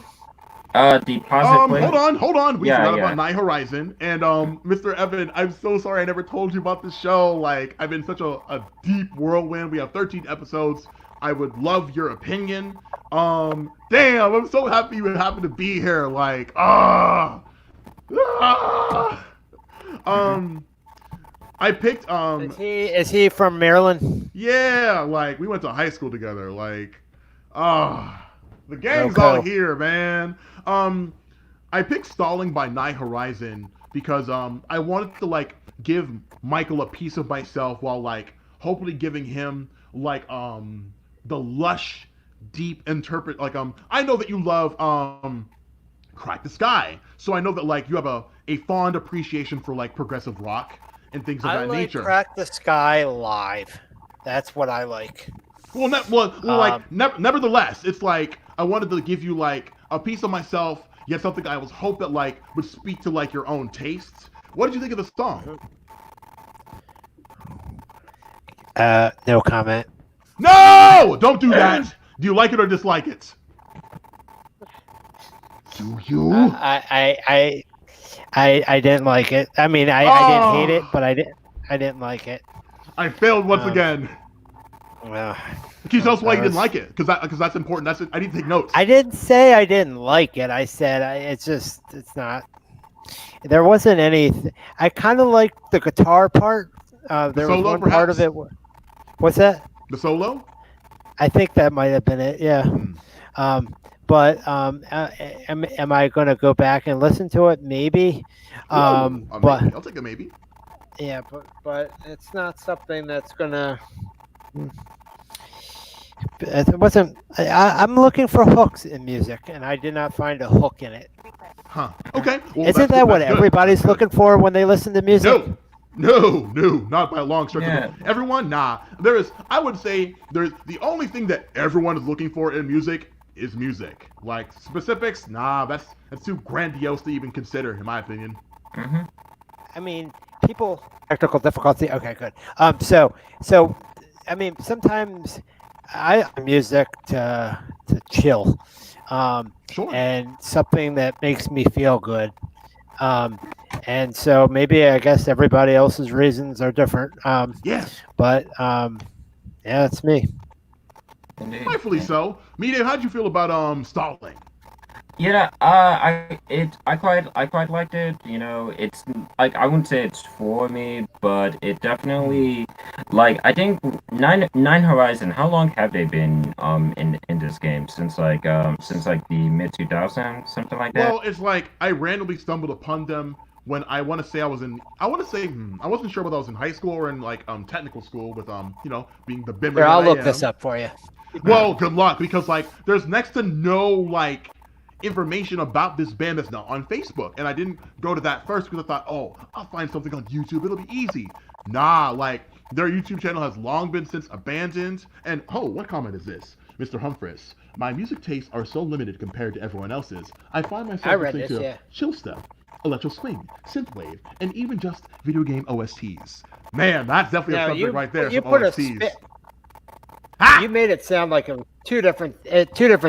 Deposit plate. Hold on. We Yeah, forgot yeah. about Night Horizon. And Mr. Evan, I'm so sorry I never told you about the show. Like, I've been such a deep whirlwind. We have 13 episodes. I would love your opinion. Damn, I'm so happy you happen to be here. Like, I picked Is he from Maryland? yeah, like we went to high school together. Like, the gang's Okay. all here, man. I picked Stalling by Night Horizon because I wanted to like give Michael a piece of myself while like hopefully giving him like the lush, deep interpret like I know that you love Crack the Sky, so I know that like you have a fond appreciation for like progressive rock and things of I that like nature. Crack the Sky live. That's what I like. Nevertheless, it's like I wanted to give you like a piece of myself, yet something I was hope that like would speak to like your own tastes. What did you think of the song? No comment. No! Don't do that! Do you like it or dislike it? Do you? I didn't like it. I mean, I didn't hate it, but I didn't like it. I failed once again. Well, Can you tell us why you didn't like it? Because that's important. I need to take notes. I didn't say I didn't like it. I said it's not. There wasn't any. I kind of liked the guitar part. There was solo, one part of perhaps? it. What's that? The solo? I think that might have been it. Yeah. But am I going to go back and listen to it? Maybe. A But maybe. I'll take a maybe. yeah, but it's not something that's gonna. It wasn't. I'm looking for hooks in music, and I did not find a hook in it. Huh. Okay. Well, Isn't that what everybody's looking for when they listen to music? No, not by a long stretch. Yeah. Everyone, nah. I would say there's the only thing that everyone is looking for in music is music. Like specifics, nah, that's too grandiose to even consider, in my opinion. Mm-hmm. I mean, people technical difficulty. Okay, good. So I mean, sometimes I music to chill, Sure. and something that makes me feel good. And so maybe I guess everybody else's reasons are different. Yeah. But yeah, it's me. Indeed. Rightfully so. Media, how'd you feel about Stalling? Yeah, I quite liked it. You know, it's like I wouldn't say it's for me, but it definitely like I think Nine Horizon. How long have they been in this game since like the mid 2000s, something like that? Well, it's like I randomly stumbled upon them when I want to say I wasn't sure whether I was in high school or in like technical school with being the bimmer Here, I'll that I look am. this up for you. Well, good luck because like there's next to no like information about this band that's not on Facebook, and I didn't go to that first because I thought, oh, I'll find something on YouTube, it'll be easy. Nah, like their YouTube channel has long been since abandoned. And oh, what comment is this? Mr. Humphreys, my music tastes are so limited compared to everyone else's. I find myself listening to chill stuff, electro swing, synthwave, and even just video game OSTs. Man, that's definitely a subject right there. You some put OSTs. You made it sound like it was two different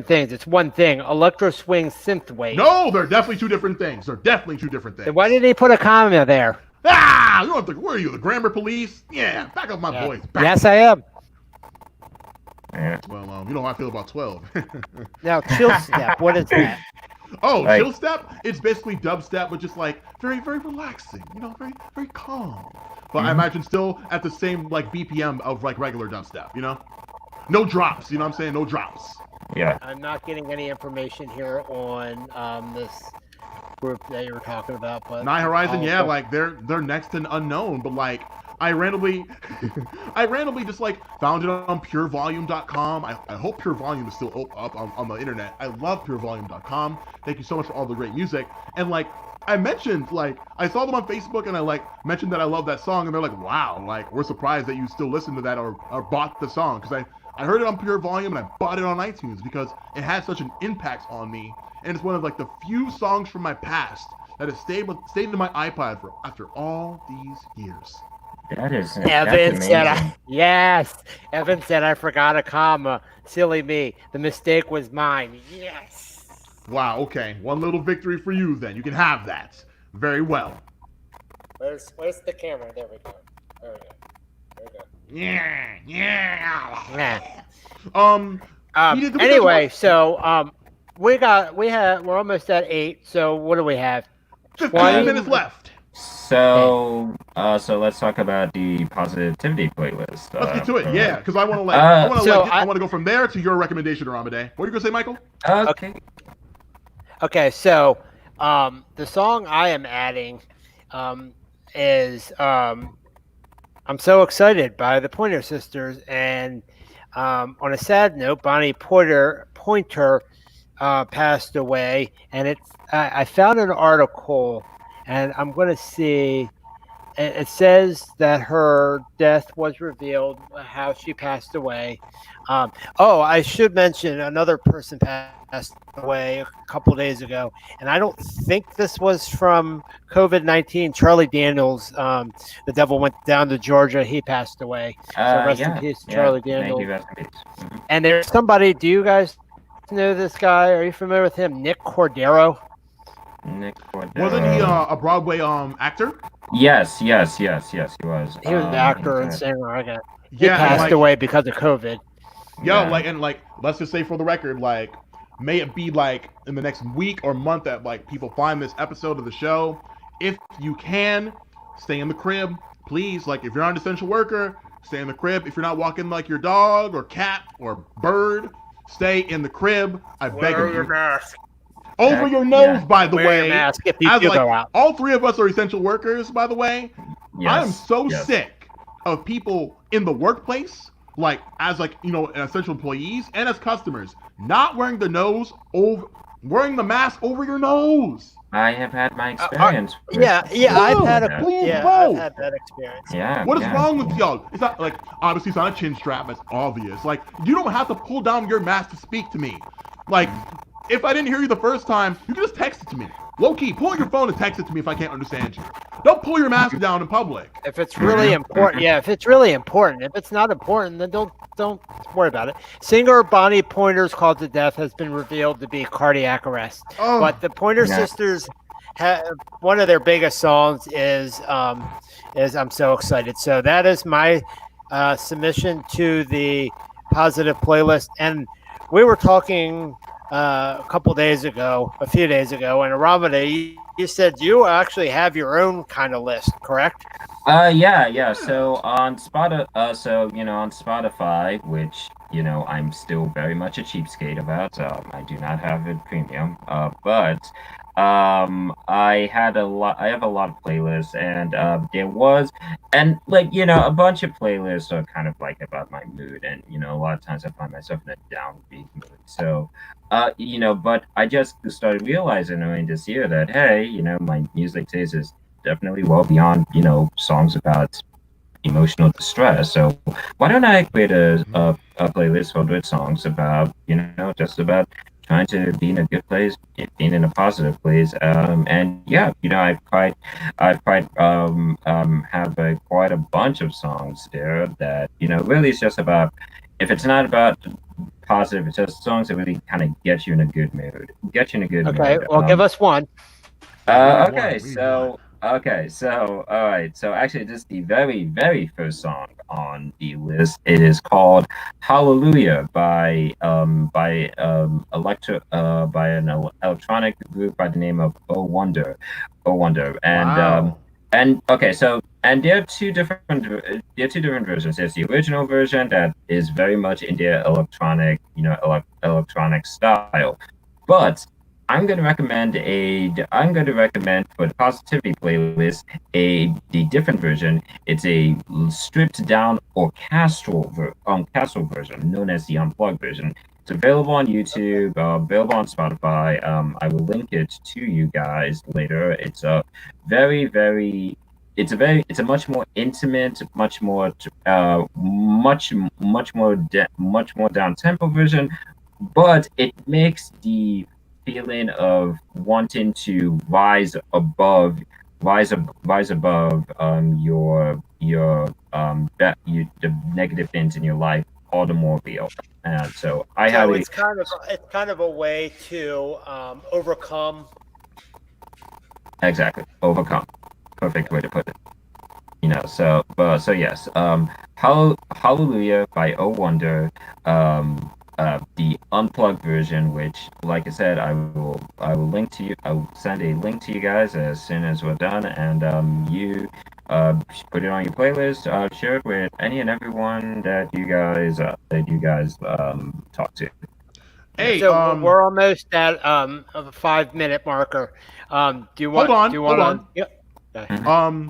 things. It's one thing. Electro swing synthwave. No, they're definitely two different things. Then why did he put a comma there? Ah! You don't think, where are you, the grammar police? Yeah, back up my voice. Back. Yes, I am. Yeah. Well, you know how I feel about 12. Now, chill step. What is that? Oh, Like- chill step? It's basically dubstep, but just like very, very relaxing. You know, very, very calm. But I imagine still at the same like BPM of like regular dubstep. You know, no drops. You know what I'm saying? No drops. Yeah. I'm not getting any information here on this group that you were talking about. But Nine Horizon, yeah, I'll- like they're next and unknown, but like I randomly just like found it on purevolume.com. I hope Pure Volume is still up on the internet. I love purevolume.com. Thank you so much for all the great music. And like I mentioned, like I saw them on Facebook and I like mentioned that I love that song and they're like, wow, like we're surprised that you still listen to that or bought the song because I heard it on Pure Volume and I bought it on iTunes because it had such an impact on me. And it's one of like the few songs from my past that has stayed in my iPod for after all these years. That's Evan said, amazing. yes. Evan said, I forgot a comma. Silly me. The mistake was mine. Yes. Wow, okay. One little victory for you then. You can have that. Very well. Where's the camera? There we go. There we go. There we go. Yeah, yeah. Yeah. Edith, did we Anyway, talk so we're almost at 8. So what do we have? about 20 15 minutes left. So, so let's talk about the positivity playlist. Let's get to it. for- Yeah, because I want to I want to go from there to your recommendation, Aramide. What are you gonna say, Michael? Okay. Okay, so the song I am adding is I'm so excited by the Pointer Sisters, and on a sad note, Bonnie Pointer passed away, and I found an article, and I'm going to see. It says that her death was revealed, how she passed away. I should mention another person passed away a couple days ago, and I don't think this was from COVID-19. Charlie Daniels, the devil went down to Georgia. He passed away. So rest in peace, Charlie Daniels. Thank you, rest in peace. Mhm. And there's somebody. Do you guys know this guy? Are you familiar with him? Nick Cordero. Nick Cordero. Wasn't he a Broadway actor? Yes, he was. He was an actor and singer. Okay. He Yeah, passed away because of COVID. Yo, let's just say for the record, may it be in the next week or month that people find this episode of the show. If you can, stay in the crib, please. If you're not an essential worker, stay in the crib. If you're not walking your dog or cat or bird, stay in the crib. I beg of you. Mask. Over your nose, by the Wear way. your mask if you As do go out. all three of us are essential workers, by the way. Yes, I am so yes. sick of people in the workplace, as essential employees and as customers, not wearing wearing the mask over your nose. I have had my experience. I've had Please I've move. had that experience. Yeah. What is wrong with y'all? It's not obviously it's not a chin strap. It's obvious. You don't have to pull down your mask to speak to me. If I didn't hear you the first time, you can just text it to me. Low key, pull out your phone and text it to me if I can't understand you. Don't pull your mask down in public. If it's really important, yeah. If it's really important, if it's not important, then don't worry about it. Singer Bonnie Pointer's cause to death has been revealed to be cardiac arrest. Oh, But the Pointer Sisters have one of their biggest songs is "I'm So Excited." So that is my submission to the positive playlist. And we were talking a few days ago, and Aramide, you said you actually have your own kind of list, correct? Yeah. So on Spotify, which I'm still very much a cheapskate about. I do not have it premium. But I have a lot of playlists, and there was, and a bunch of playlists are kind of about my mood, and a lot of times I find myself in a downbeat mood. So but I just started realizing this year that hey, my music taste is definitely well beyond songs about emotional distress. So why don't I create a playlist filled with songs about just about trying to be in a good place, being in a positive place, and yeah, I've quite have quite a bunch of songs there that really it's just about, if it's not about positive, it's just songs that really kind of get you in a good mood. Okay, well, give us one. Okay, so all right. So actually, this is the very, very first song on the list. It is called "Hallelujah" by an electronic group by the name of Oh Wonder, and Wow. and okay, so and there are two different versions. There's the original version that is very much in their electronic, electronic style, but I'm going to recommend for the positivity playlist the different version. It's a stripped down orchestral version known as the unplugged version. It's available on YouTube, available on Spotify. I will link it to you guys later. It's a it's a much more intimate, much more down tempo version, but it makes the feeling of wanting to rise above the negative things in your life automobile. And so I So had it's kind of a way to overcome. exactly overcome. Perfect way to put it. So yes, Hallelujah by Oh Wonder, the unplugged version, which, like I said, I will link to you. I will send a link to you guys as soon as we're done, and you put it on your playlist. Share it with any and everyone that you guys talk to. Hey, So we're almost at a 5 minute marker. Do you hold want? on, Do you hold want on. to? Yep. Okay.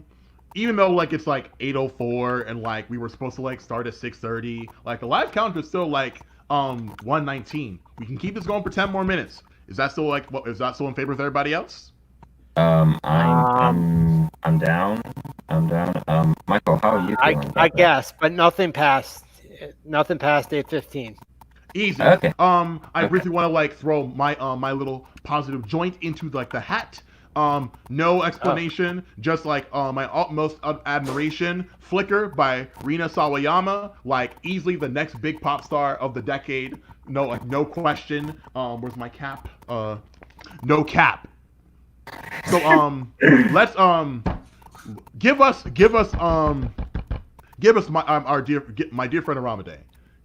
Even though like it's like 8:04 and like we were supposed to like start at 6:30, like the live count is still like 119. We can keep this going for 10 more minutes. Is that still like what? Is that still in favor of everybody else? I'm down. I'm down. Michael, how are you feeling I about that? guess, but nothing past 8:15. Easy. Okay. I Okay. briefly want to like throw my little positive joint into like the hat. No explanation, just like my utmost admiration. Flicker by Rina Sawayama, like easily the next big pop star of the decade. No, like no question. Where's my cap? No cap. So let's give us my dear friend Aramade.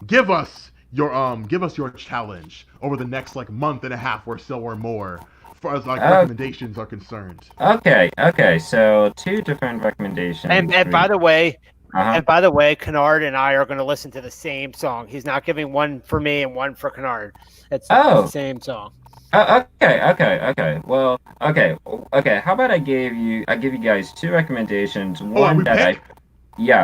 Give us your challenge over the next like month and a half or so or more, for as like recommendations are concerned. Okay. So two different recommendations. And by the way, Uh-huh. and by the way, Kenard and I are going to listen to the same song. He's not giving one for me and one for Kenard. It's the same song. Okay. Well, okay. How about I give you guys two recommendations. One that pick?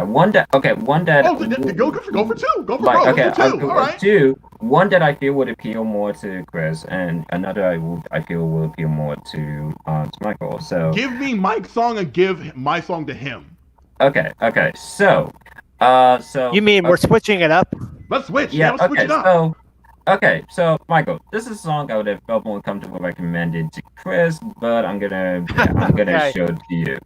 one that Go for two. Go for like, both. okay, Go for two. All right. two. One that I feel would appeal more to Chris, and another I feel will appeal more to Michael. So give me Mike's song and give my song to him. Okay. So You mean we're switching it up? Let's switch. Yeah, let's switch it up. So Michael, this is a song I would have felt more comfortable recommended to Chris, but I'm gonna Okay. show it to you.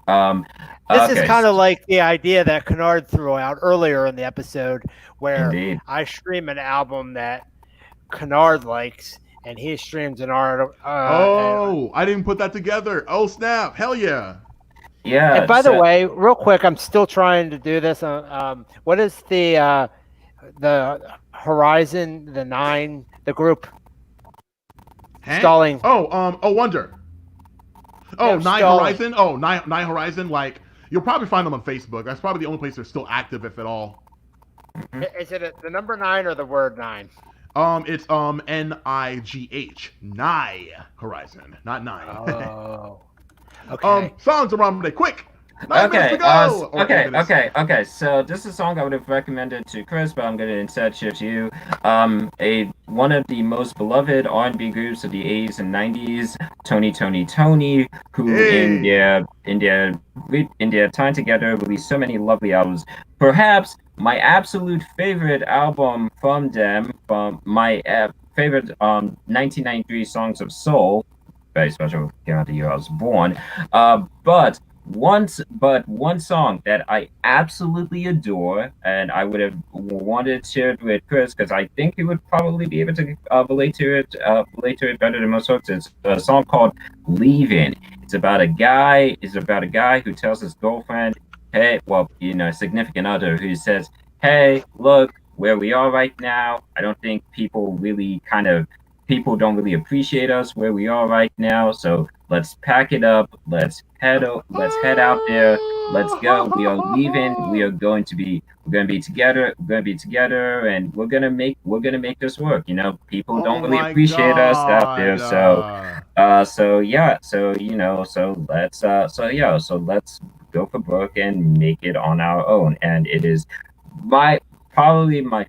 This is kind of like the idea that Kenard threw out earlier in the episode, where Indeed. I stream an album that Kenard likes, and he streams an art. I didn't put that together. Oh snap! Hell yeah! Yeah. And by the way, real quick, I'm still trying to do this. What is the Horizon, the 9, the group stalling? Oh Wonder. Oh, No, 9 stalling. Horizon. Oh, 9 Horizon. Like you'll probably find them on Facebook. That's probably the only place they're still active, if at all. Is it the number 9 or the word 9? It's NIGH. Nye Horizon, not 9. Oh. Okay. Songs around today, quick. 9 minutes to go. Okay. So this is a song I would have recommended to Chris, but I'm gonna instead share to you. One of the most beloved R&B groups of the 80s and 90s, Tony, who in their time together released so many lovely albums. Perhaps my absolute favorite album from them, from my favorite 1993 Songs of Soul, very special, came out the year I was born. But one song that I absolutely adore, and I would have wanted to share it with Chris because I think he would probably be able to relate to it better than most folks. It's a song called "Leaving." It's about a guy who tells his girlfriend, "Hey, significant other," who says, "Hey, look where we are right now. I don't think people don't really appreciate us where we are right now. So let's pack it up. Let's head out there. Let's go. We are leaving. We're going to be together. And we're gonna make this work. People don't really appreciate us out there. So let's go for broke and make it on our own." And it is probably my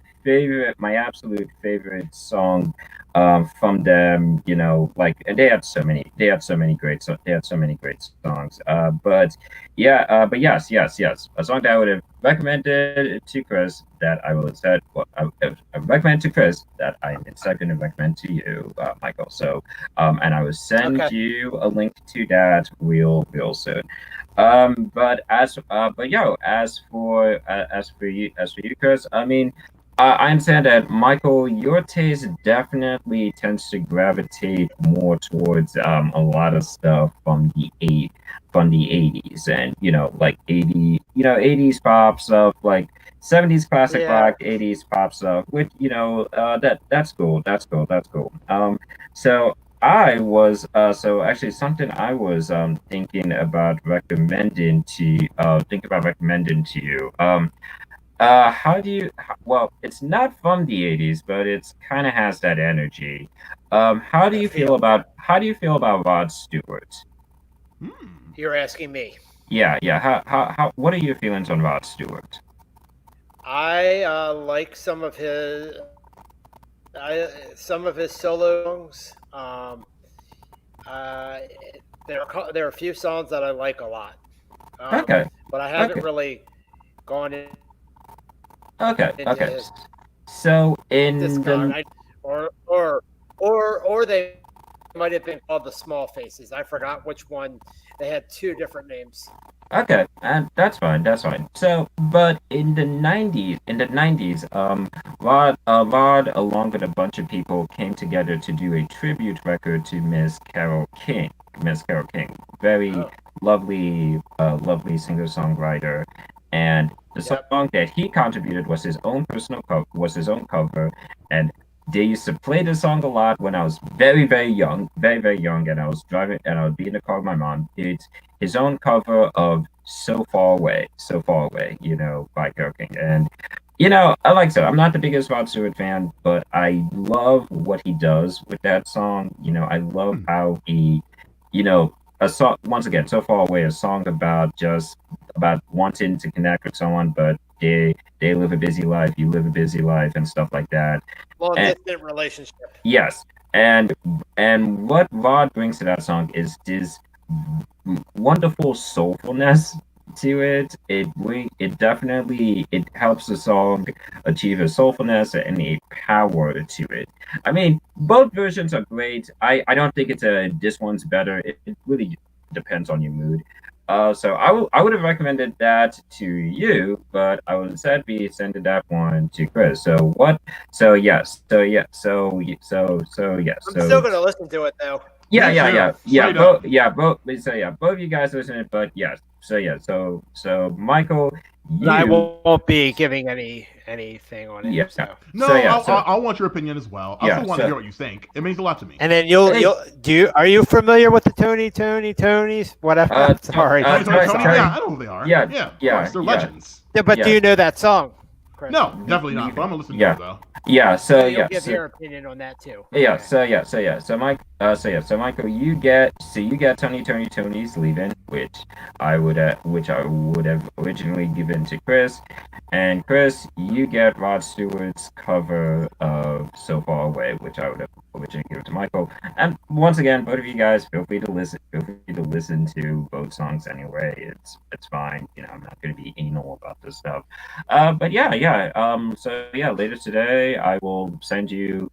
absolute favorite song from them. And they had so many great songs. But yes, a song that I would have recommended to Chris that I will instead recommend to Chris that I'm instead going to recommend to you, Michael. So and I will send you a link to that real soon. As for you, Chris, I mean, I understand that, Michael, your taste definitely tends to gravitate more towards a lot of stuff from the 80s, and like 80s pop stuff, like 70s classic Yeah. rock, 80s pop stuff, which that's cool. That's cool. So so actually something I was thinking about recommending to you. How do you? Well, it's not from the '80s, but it's kind of has that energy. How do The you feel feel. about Rod Stewart? Hmm. You're asking me. Yeah, yeah. What are your feelings on Rod Stewart? I like some of his solo songs. Uh, there are a few songs that I like a lot, Okay, but I haven't okay, really gone into okay. his So in discog. the Or they might have been called the Small Faces. I forgot which one. They had two different names. Okay, and that's fine. That's fine. So, but in the '90s, Rod, along with a bunch of people, came together to do a tribute record to Miss Carole King. Miss Carole King, very Oh, lovely singer-songwriter, and the yep. song that he contributed was his own was his own cover, and they used to play the song a lot when I was very young, and I was driving and I would be in the car with my mom. It's his own cover of So Far Away, by Carole King. And, I like so. I'm not the biggest Rod Stewart fan, but I love what he does with that song. I love Hmm. how he, a song, once again, So Far Away, a song about wanting to connect with someone, but they live a busy life, you live a busy life, and stuff like that. Long And distance relationship. yes, and what Rod brings to that song is this wonderful soulfulness to it. It helps the song achieve a soulfulness and a power to it. I mean, both versions are great. I don't think this one's better. It really depends on your mood. So I would have recommended that to you, but I would instead be sending that one to Chris. So what? So yes. So yes. I'm still gonna listen to it though. Yeah, Me yeah, too. yeah, yeah. Straight up. Both of you guys listening, but yes. So Michael, But I you, won't be giving anything on it. yeah. So No, Yeah. I want your opinion as well. I Yeah. still want to hear what you think. It means a lot to me. and then Hey, are you familiar with the Tonys? Whatever. uh, to, Sorry, uh, that's Tony, my Tony, song. yeah, I know who they are. yeah, Yeah, of yeah, course, they're yeah, legends. Yeah, but do yeah, you know that song, Chris? No, definitely not. But I'm gonna listen to yeah, it though. yeah. So So you'll yeah, give your opinion on that too. yeah, Okay. so Michael, you get Tony's leaving, which I would have originally given to Chris, and Chris, you get Rod Stewart's cover of So Far Away, which I would have originally given to Michael. And once again, both of you guys, feel free to listen to both songs anyway. It's fine. I'm not going to be anal about this stuff. But yeah. So yeah, later today, I'll send you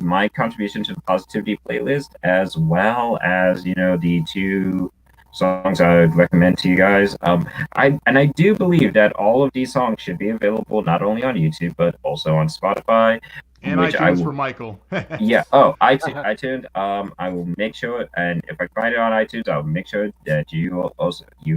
my contribution to the positivity playlist, as well as the two songs I would recommend to you guys. I do believe that all of these songs should be available not only on YouTube but also on Spotify, And which I iTunes for will. Michael. Yeah. Oh, Uh-huh. iTunes. I will make sure, and if I find it on iTunes, I'll make sure that you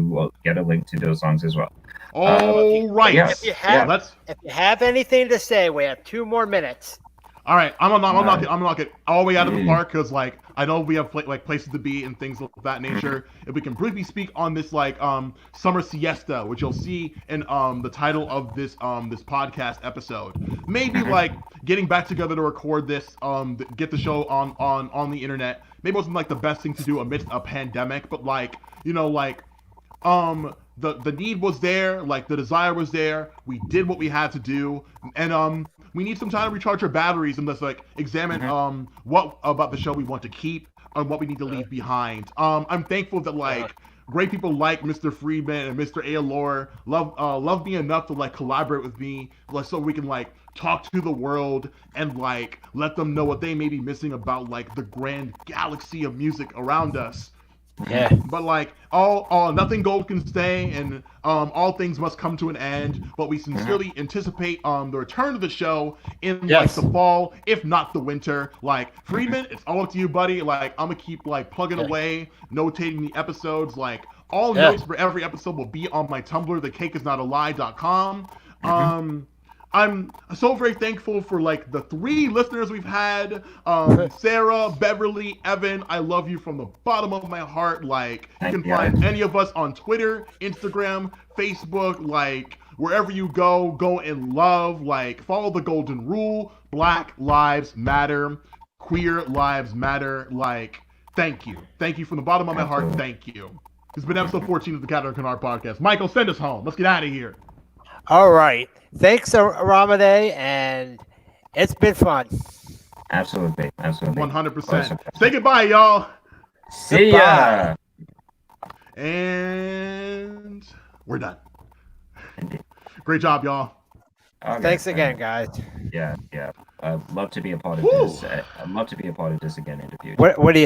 will get a link to those songs as well. Well, All But right. yeah, if you yeah. if you have anything to say, we have 2 more minutes. All right, I'm gonna Nice. knock it all the way out of the Mm. park because I know we have places to be and things of that nature. If we can briefly speak on this summer siesta, which you'll see in the title of this podcast episode, maybe like getting back together to record this get the show on the internet. Maybe it wasn't like the best thing to do amidst a pandemic, but the need was there, like the desire was there. We did what we had to do, and we need some time to recharge our batteries and let's examine what about the show we want to keep and what we need to leave behind. I'm thankful that great people like Mr. Friedman and Mr. Olor love me enough to collaborate with me, so we can talk to the world and let them know what they may be missing about the grand galaxy of music around us. Yeah. But like all nothing gold can stay, and all things must come to an end. But we sincerely anticipate the return of the show in like Yes. the fall, if not the winter. Like Friedman, it's all up to you, buddy. Like I'm gonna keep like plugging away, notating the episodes. Like all notes for every episode will be on my Tumblr, thecakeisnotalie.com. I'm so very thankful for like the 3 listeners we've had. Sarah, Beverly, Evan, I love you from the bottom of my heart. Like you can find any of us on Twitter, Instagram, Facebook, like wherever you go and love. Like follow the golden rule. Black lives matter. Queer lives matter. Like thank you. Thank you from the bottom of my heart. Thank you. It's been episode 14 of the Catr and Kenard podcast. Michael, send us home. Let's get out of here. All right. Thanks, Ramade, and it's been fun. Absolutely. 100%. Say goodbye, y'all. See ya. And we're done. Great job, y'all. Okay, Thanks again, guys. Yeah. I'd love to be a part of this. I'd love to be a part of this again in the future. What do you